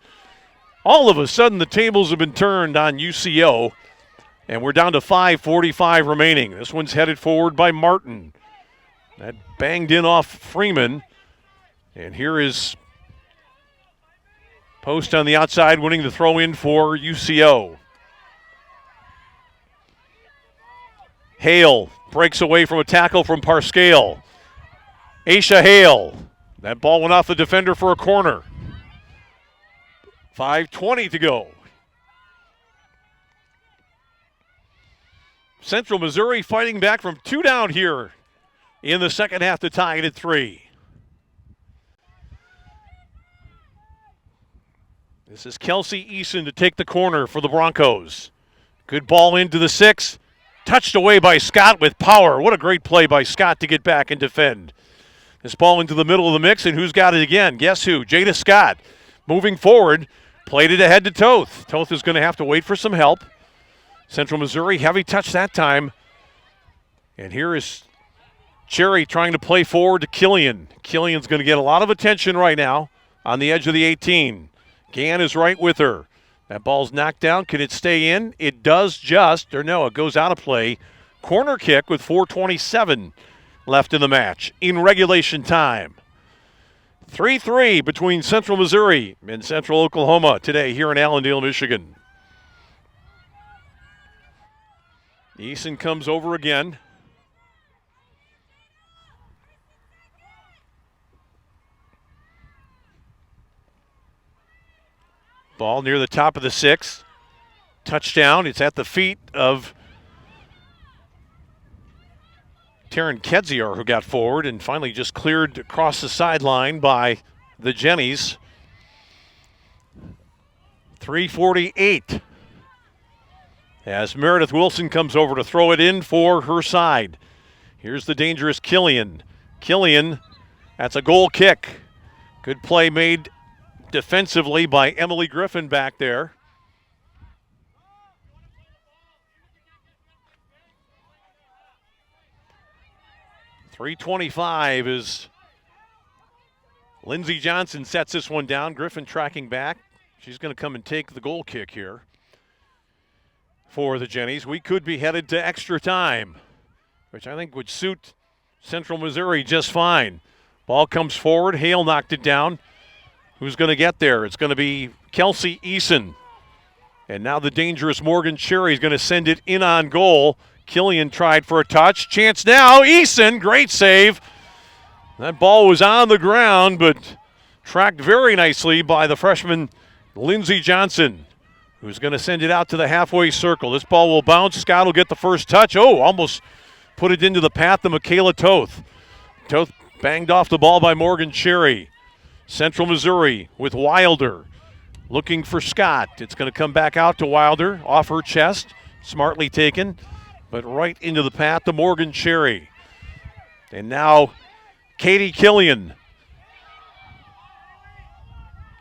All of a sudden, the tables have been turned on UCO, and we're down to 5:45 remaining. This one's headed forward by Martin. That banged in off Freeman, and here is Post on the outside, winning the throw in for UCO. Hale breaks away from a tackle from Parscale. Aisha Hale. That ball went off the defender for a corner. 5:20 to go. Central Missouri fighting back from 2 down here in the second half to tie it at 3. This is Kelsey Eason to take the corner for the Broncos. Good ball into the 6. Touched away by Scott with power. What a great play by Scott to get back and defend. This ball into the middle of the mix, and who's got it again? Guess who? Jada Scott. Moving forward, played it ahead to Toth. Toth is going to have to wait for some help. Central Missouri, heavy touch that time. And here is Cherry trying to play forward to Killian. Killian's going to get a lot of attention right now on the edge of the 18. Gann is right with her. That ball's knocked down. Can it stay in? It does just, or no, it goes out of play. Corner kick with 4:27 left in the match in regulation time. 3-3 between Central Missouri and Central Oklahoma today here in Allendale, Michigan. Eason comes over again. Ball near the top of the 6. Touchdown. It's at the feet of Taryn Kedzior, who got forward and finally just cleared across the sideline by the Jennies. 3:48 as Meredith Wilson comes over to throw it in for her side. Here's the dangerous Killian. Killian, that's a goal kick. Good play made defensively by Emily Griffin back there. .325 is Lindsey Johnson sets this one down. Griffin tracking back. She's going to come and take the goal kick here for the Jennies. We could be headed to extra time, which I think would suit Central Missouri just fine. Ball comes forward. Hale knocked it down. Who's going to get there? It's going to be Kelsey Eason. And now the dangerous Morgan Cherry is going to send it in on goal. Killian tried for a touch. Chance now. Eason, great save. That ball was on the ground, but tracked very nicely by the freshman Lindsey Johnson, who's going to send it out to the halfway circle. This ball will bounce. Scott will get the first touch. Oh, almost put it into the path of Michaela Toth. Toth banged off the ball by Morgan Cherry. Central Missouri with Wilder looking for Scott. It's going to come back out to Wilder, off her chest, smartly taken, but right into the path of Morgan Cherry. And now Katie Killian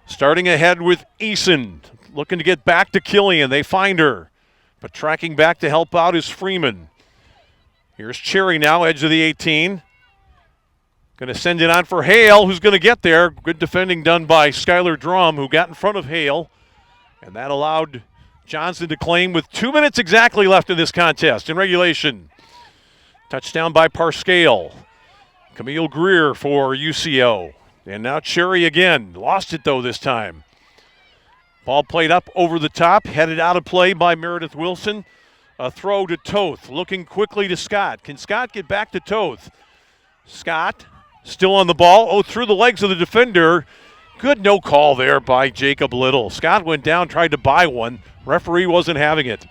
starting ahead with Eason, looking to get back to Killian. They find her, but tracking back to help out is Freeman. Here's Cherry now, edge of the 18. Going to send it on for Hale, who's going to get there. Good defending done by Skylar Drum, who got in front of Hale. And that allowed Johnson to claim with 2 minutes exactly left in this contest in regulation. Touchdown by Parscale. Camille Greer for UCO. And now Cherry again. Lost it, though, this time. Ball played up over the top, headed out of play by Meredith Wilson. A throw to Toth, looking quickly to Scott. Can Scott get back to Toth? Scott still on the ball. Oh, through the legs of the defender. Good no call there by Jacob Little. Scott went down, tried to buy one. Referee wasn't having it.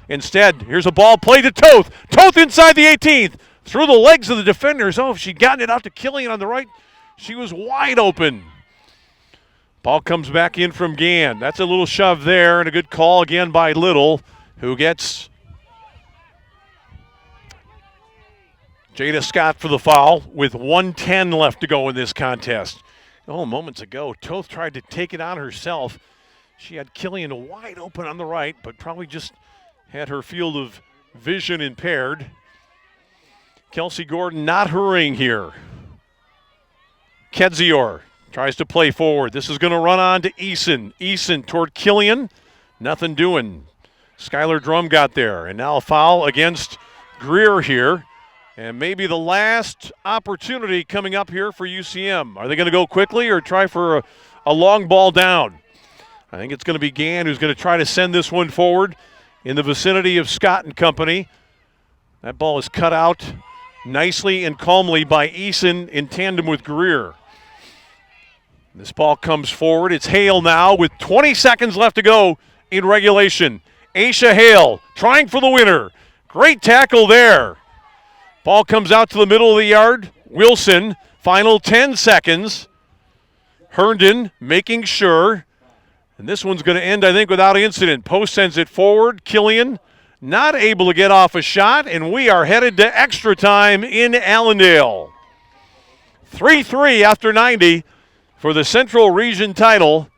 Instead, here's a ball played to Toth. Toth inside the 18th. Through the legs of the defenders. Oh, if she'd gotten it out to Killian on the right, she was wide open. Ball comes back in from Gann. That's a little shove there, and a good call again by Little, who gets Jada Scott for the foul with 1:10 left to go in this contest. Oh, moments ago, Toth tried to take it on herself. She had Killian wide open on the right, but probably just had her field of vision impaired. Kelsey Gordon not hurrying here. Kedzior tries to play forward. This is going to run on to Eason. Eason toward Killian. Nothing doing. Skylar Drum got there. And now a foul against Greer here. And maybe the last opportunity coming up here for UCM. Are they going to go quickly or try for a long ball down? I think it's going to be Gann who's going to try to send this one forward in the vicinity of Scott and company. That ball is cut out nicely and calmly by Eason in tandem with Greer. This ball comes forward. It's Hale now with 20 seconds left to go in regulation. Aisha Hale trying for the winner. Great tackle there. Ball comes out to the middle of the yard. Wilson, final 10 seconds. Herndon making sure. And this one's going to end, I think, without incident. Post sends it forward. Killian not able to get off a shot, and we are headed to extra time in Allendale. 3-3 after 90 for the Central Region title.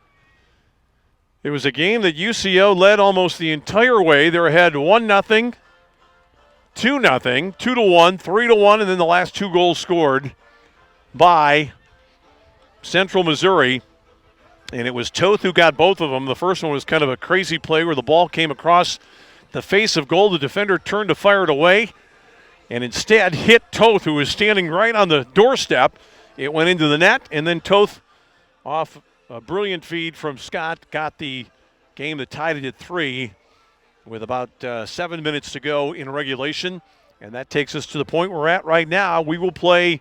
It was a game that UCO led almost the entire way. They're ahead 1-0. 2-0, 2-1, 3-1, and then the last two goals scored by Central Missouri. And it was Toth who got both of them. The first one was kind of a crazy play where the ball came across the face of goal. The defender turned to fire it away and instead hit Toth, who was standing right on the doorstep. It went into the net, and then Toth, off a brilliant feed from Scott, got the game that tied it at 3. With about 7 minutes to go in regulation. And that takes us to the point we're at right now. We will play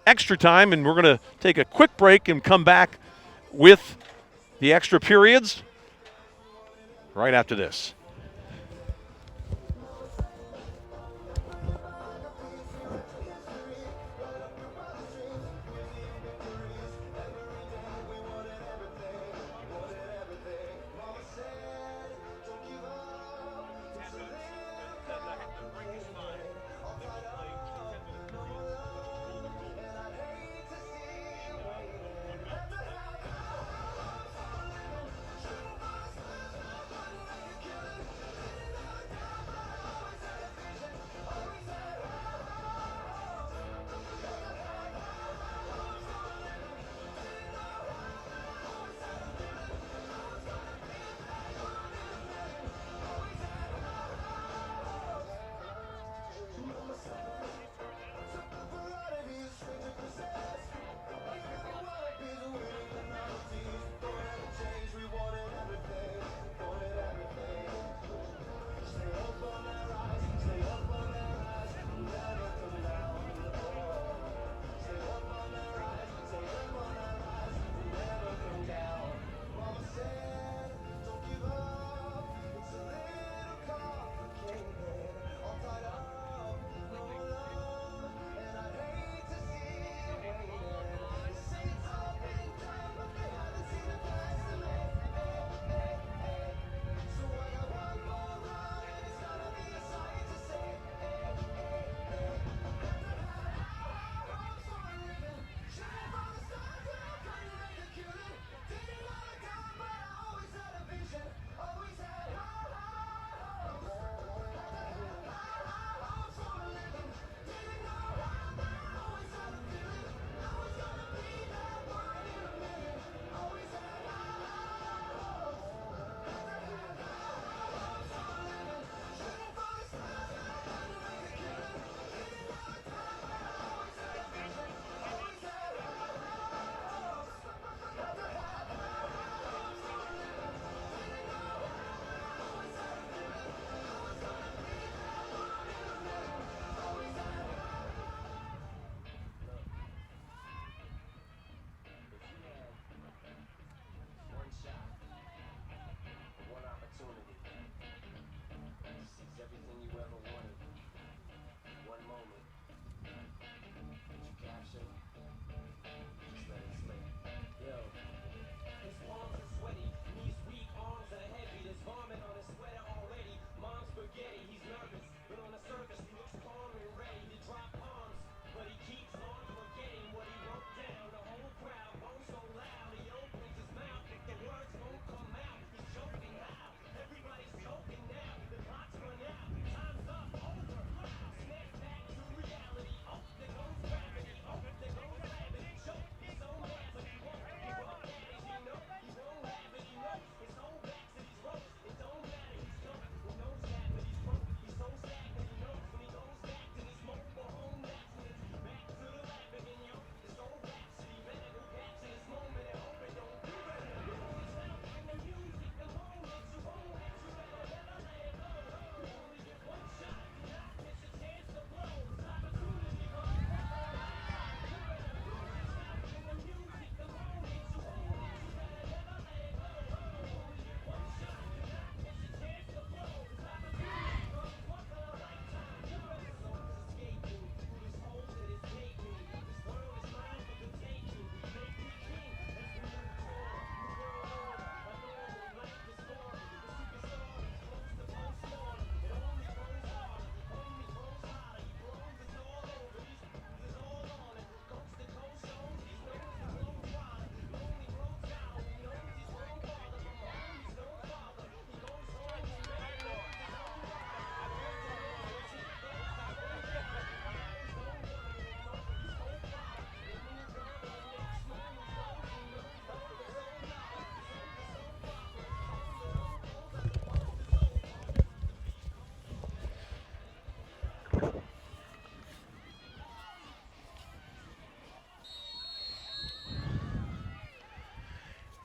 extra time, and we're going to take a quick break and come back with the extra periods right after this.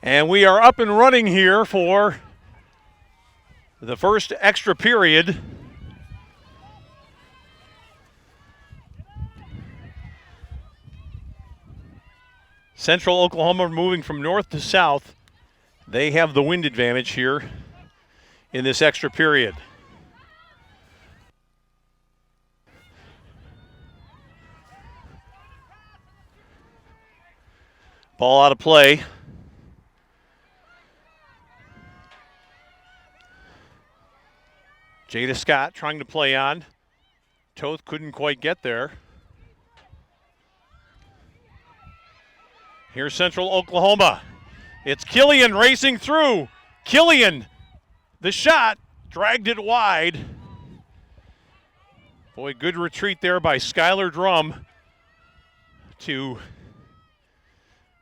And we are up and running here for the first extra period. Central Oklahoma moving from north to south. They have the wind advantage here in this extra period. Ball out of play. Jada Scott trying to play on. Toth couldn't quite get there. Here's Central Oklahoma. It's Killian racing through. Killian, the shot, dragged it wide. Boy, good retreat there by Skylar Drum to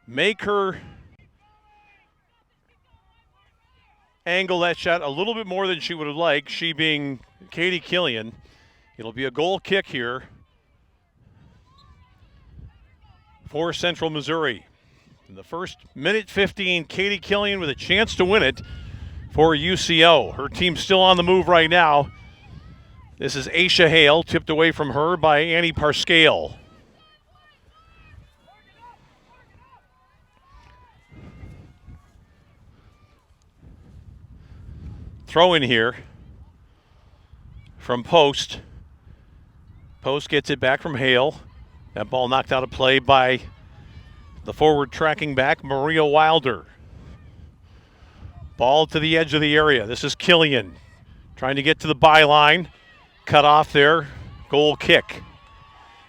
make her angle that shot a little bit more than she would have liked, she being Katie Killian. It'll be a goal kick here for Central Missouri. In the first minute 15, Katie Killian with a chance to win it for UCO. Her team's still on the move right now. This is Aisha Hale, tipped away from her by Annie Parscale. Throw in here from Post. Post gets it back from Hale. That ball knocked out of play by the forward tracking back, Maria Wilder. Ball to the edge of the area. This is Killian trying to get to the byline. Cut off there. Goal kick.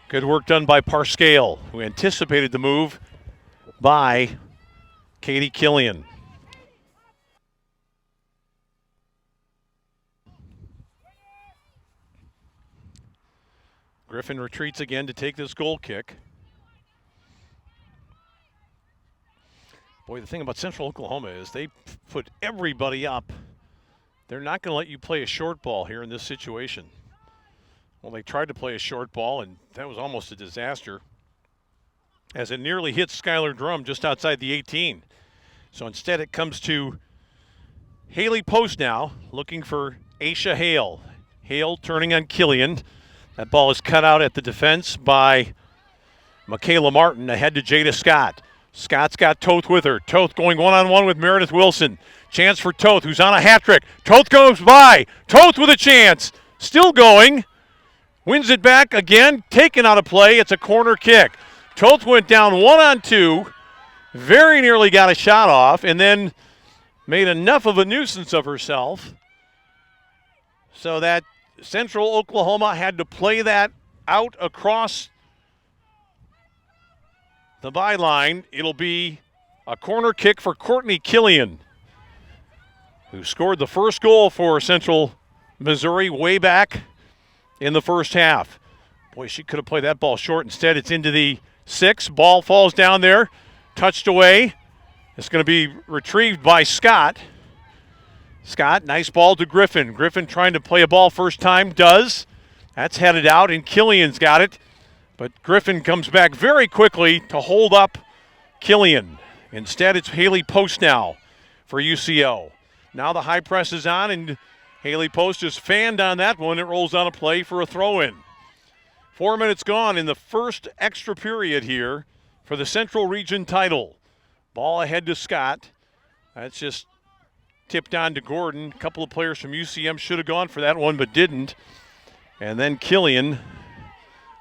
Good work done by Parscale, who anticipated the move by Katie Killian. Griffin retreats again to take this goal kick. Boy, the thing about Central Oklahoma is they put everybody up. They're not going to let you play a short ball here in this situation. Well, they tried to play a short ball, and that was almost a disaster, as it nearly hit Skylar Drum just outside the 18. So instead it comes to Haley Post now, looking for Aisha Hale. Hale turning on Killian. That ball is cut out at the defense by Michaela Martin, ahead to Jada Scott. Scott's got Toth with her. Toth going one-on-one with Meredith Wilson. Chance for Toth, who's on a hat trick. Toth goes by. Toth with a chance. Still going. Wins it back again. Taken out of play. It's a corner kick. Toth went down 1-on-2. Very nearly got a shot off and then made enough of a nuisance of herself so that Central Oklahoma had to play that out across the byline. It'll be a corner kick for Courtney Killian, who scored the first goal for Central Missouri way back in the first half. Boy, she could have played that ball short. Instead, it's into the 6. Ball falls down there, touched away. It's going to be retrieved by Scott. Scott, nice ball to Griffin. Griffin trying to play a ball first time, does. That's headed out, and Killian's got it. But Griffin comes back very quickly to hold up Killian. Instead, it's Haley Post now for UCO. Now the high press is on, and Haley Post is fanned on that one. It rolls on a play for a throw-in. 4 minutes gone in the first extra period here for the Central Region title. Ball ahead to Scott. That's just tipped on to Gordon. A couple of players from UCM should have gone for that one, but didn't. And then Killian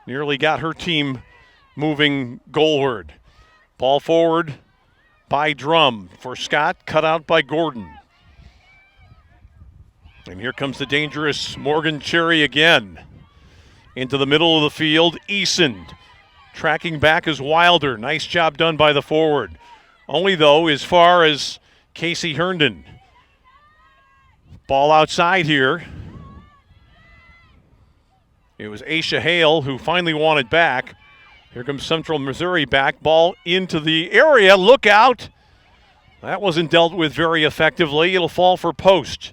nearly got her team moving goalward. Ball forward by Drum for Scott, cut out by Gordon. And here comes the dangerous Morgan Cherry again. Into the middle of the field, Eason tracking back as Wilder. Nice job done by the forward. Only, though, as far as Casey Herndon. Ball outside here. It was Aisha Hale who finally won it back. Here comes Central Missouri back. Ball into the area. Look out. That wasn't dealt with very effectively. It'll fall for Post.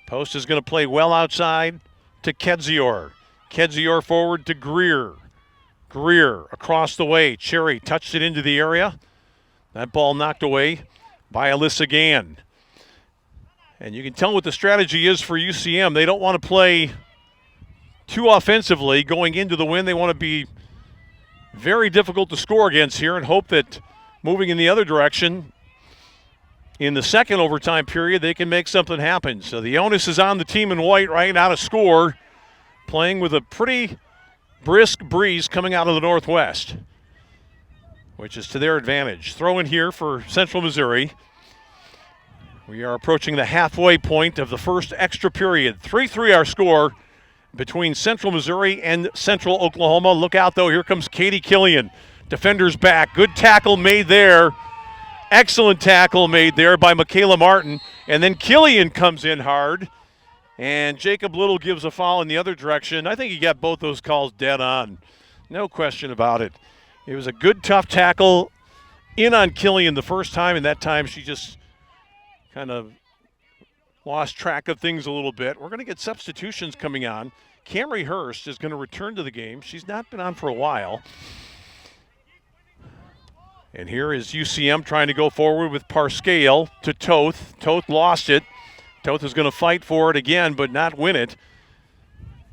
Post is going to play well outside to Kedzior. Kedzior forward to Greer. Greer across the way. Cherry touched it into the area. That ball knocked away by Alyssa Gann. And you can tell what the strategy is for UCM. They don't want to play too offensively going into the win. They want to be very difficult to score against here and hope that moving in the other direction in the second overtime period, they can make something happen. So the onus is on the team in white right now to score, playing with a pretty brisk breeze coming out of the northwest, which is to their advantage. Throw in here for Central Missouri. We are approaching the halfway point of the first extra period. 3-3 our score between Central Missouri and Central Oklahoma. Look out, though. Here comes Katie Killian. Defenders back. Good tackle made there. Excellent tackle made there by Michaela Martin. And then Killian comes in hard. And Jacob Little gives a foul in the other direction. I think he got both those calls dead on. No question about it. It was a good, tough tackle in on Killian the first time, and that time she just kind of lost track of things a little bit. We're going to get substitutions coming on. Camry Hurst is going to return to the game. She's not been on for a while. And here is UCM trying to go forward with Parscale to Toth. Toth lost it. Toth is going to fight for it again, but not win it.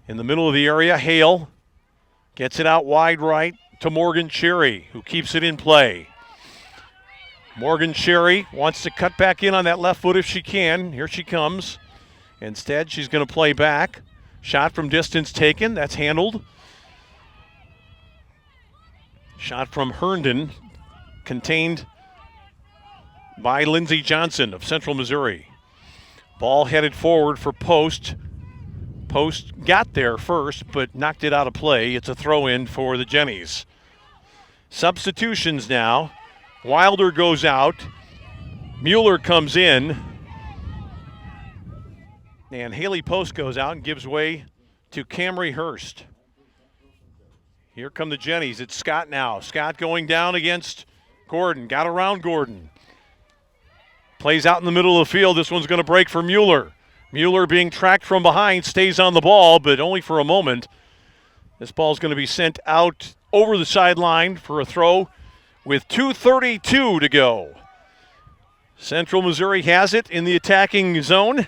In the middle of the area, Hale gets it out wide right to Morgan Cherry, who keeps it in play. Morgan Cherry wants to cut back in on that left foot if she can. Here she comes. Instead, she's going to play back. Shot from distance taken. That's handled. Shot from Herndon, contained by Lindsey Johnson of Central Missouri. Ball headed forward for Post. Post got there first, but knocked it out of play. It's a throw-in for the Jennies. Substitutions now. Wilder goes out. Mueller comes in. And Haley Post goes out and gives way to Camry Hurst. Here come the Jennies. It's Scott now. Scott going down against Gordon. Got around Gordon. Plays out in the middle of the field. This one's going to break for Mueller. Mueller being tracked from behind, stays on the ball, but only for a moment. This ball's going to be sent out over the sideline for a throw with 2:32 to go. Central Missouri has it in the attacking zone.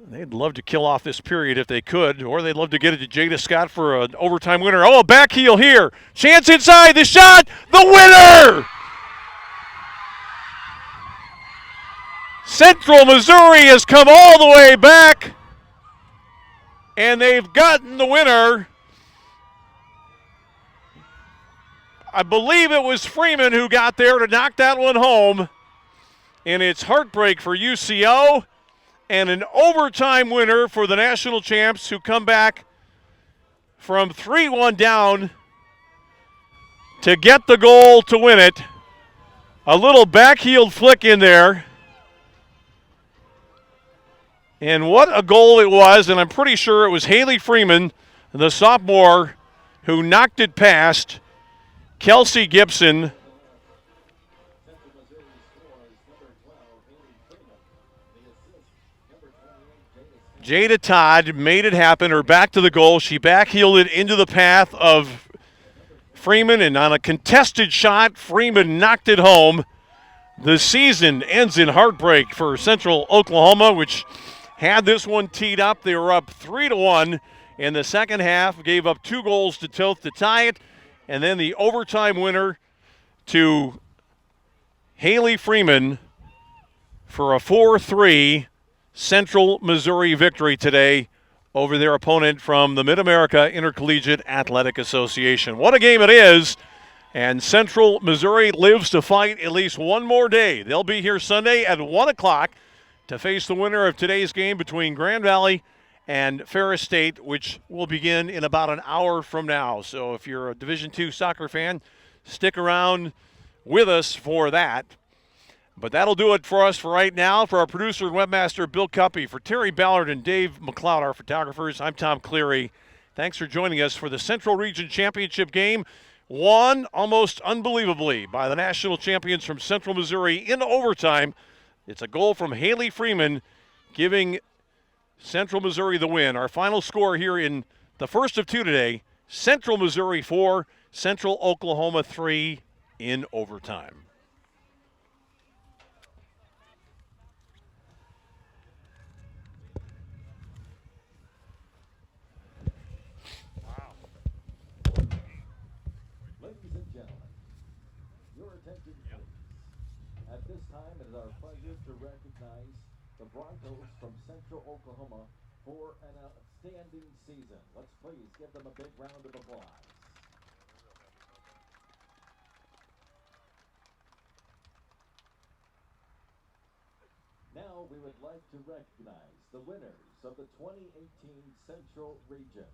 They'd love to kill off this period if they could, or they'd love to get it to Jada Scott for an overtime winner. Oh, a back heel here. Chance inside, the shot, the winner! Central Missouri has come all the way back, and they've gotten the winner. I believe it was Freeman who got there to knock that one home, and it's heartbreak for UCO. And an overtime winner for the national champs who come back from 3-1 down to get the goal to win it. A little backheeled flick in there. And what a goal it was, and I'm pretty sure it was Haley Freeman, the sophomore, who knocked it past Kelsey Gibson. Jada Todd made it happen, or back to the goal. She backheeled it into the path of Freeman, and on a contested shot, Freeman knocked it home. The season ends in heartbreak for Central Oklahoma, which had this one teed up. They were up 3-1 in the second half, gave up 2 goals to Toth to tie it, and then the overtime winner to Haley Freeman for a 4-3 Central Missouri victory today over their opponent from the Mid-America Intercollegiate Athletic Association. What a game it is, and Central Missouri lives to fight at least one more day. They'll be here Sunday at 1 o'clock to face the winner of today's game between Grand Valley and Ferris State, which will begin in about an hour from now. So if you're a Division II soccer fan, stick around with us for that. But that'll do it for us for right now. For our producer and webmaster, Bill Cuppy, for Terry Ballard and Dave McLeod, our photographers, I'm Tom Cleary. Thanks for joining us for the Central Region Championship game, won almost unbelievably by the national champions from Central Missouri in overtime. It's a goal from Haley Freeman, giving Central Missouri the win. Our final score here in the first of 2 today, Central Missouri 4, Central Oklahoma 3 in overtime. attention, please. At this time, it is our pleasure to recognize the Broncos from Central Oklahoma for an outstanding season. Let's please give them a big round of applause. Now we would like to recognize the winners of the 2018 Central Region.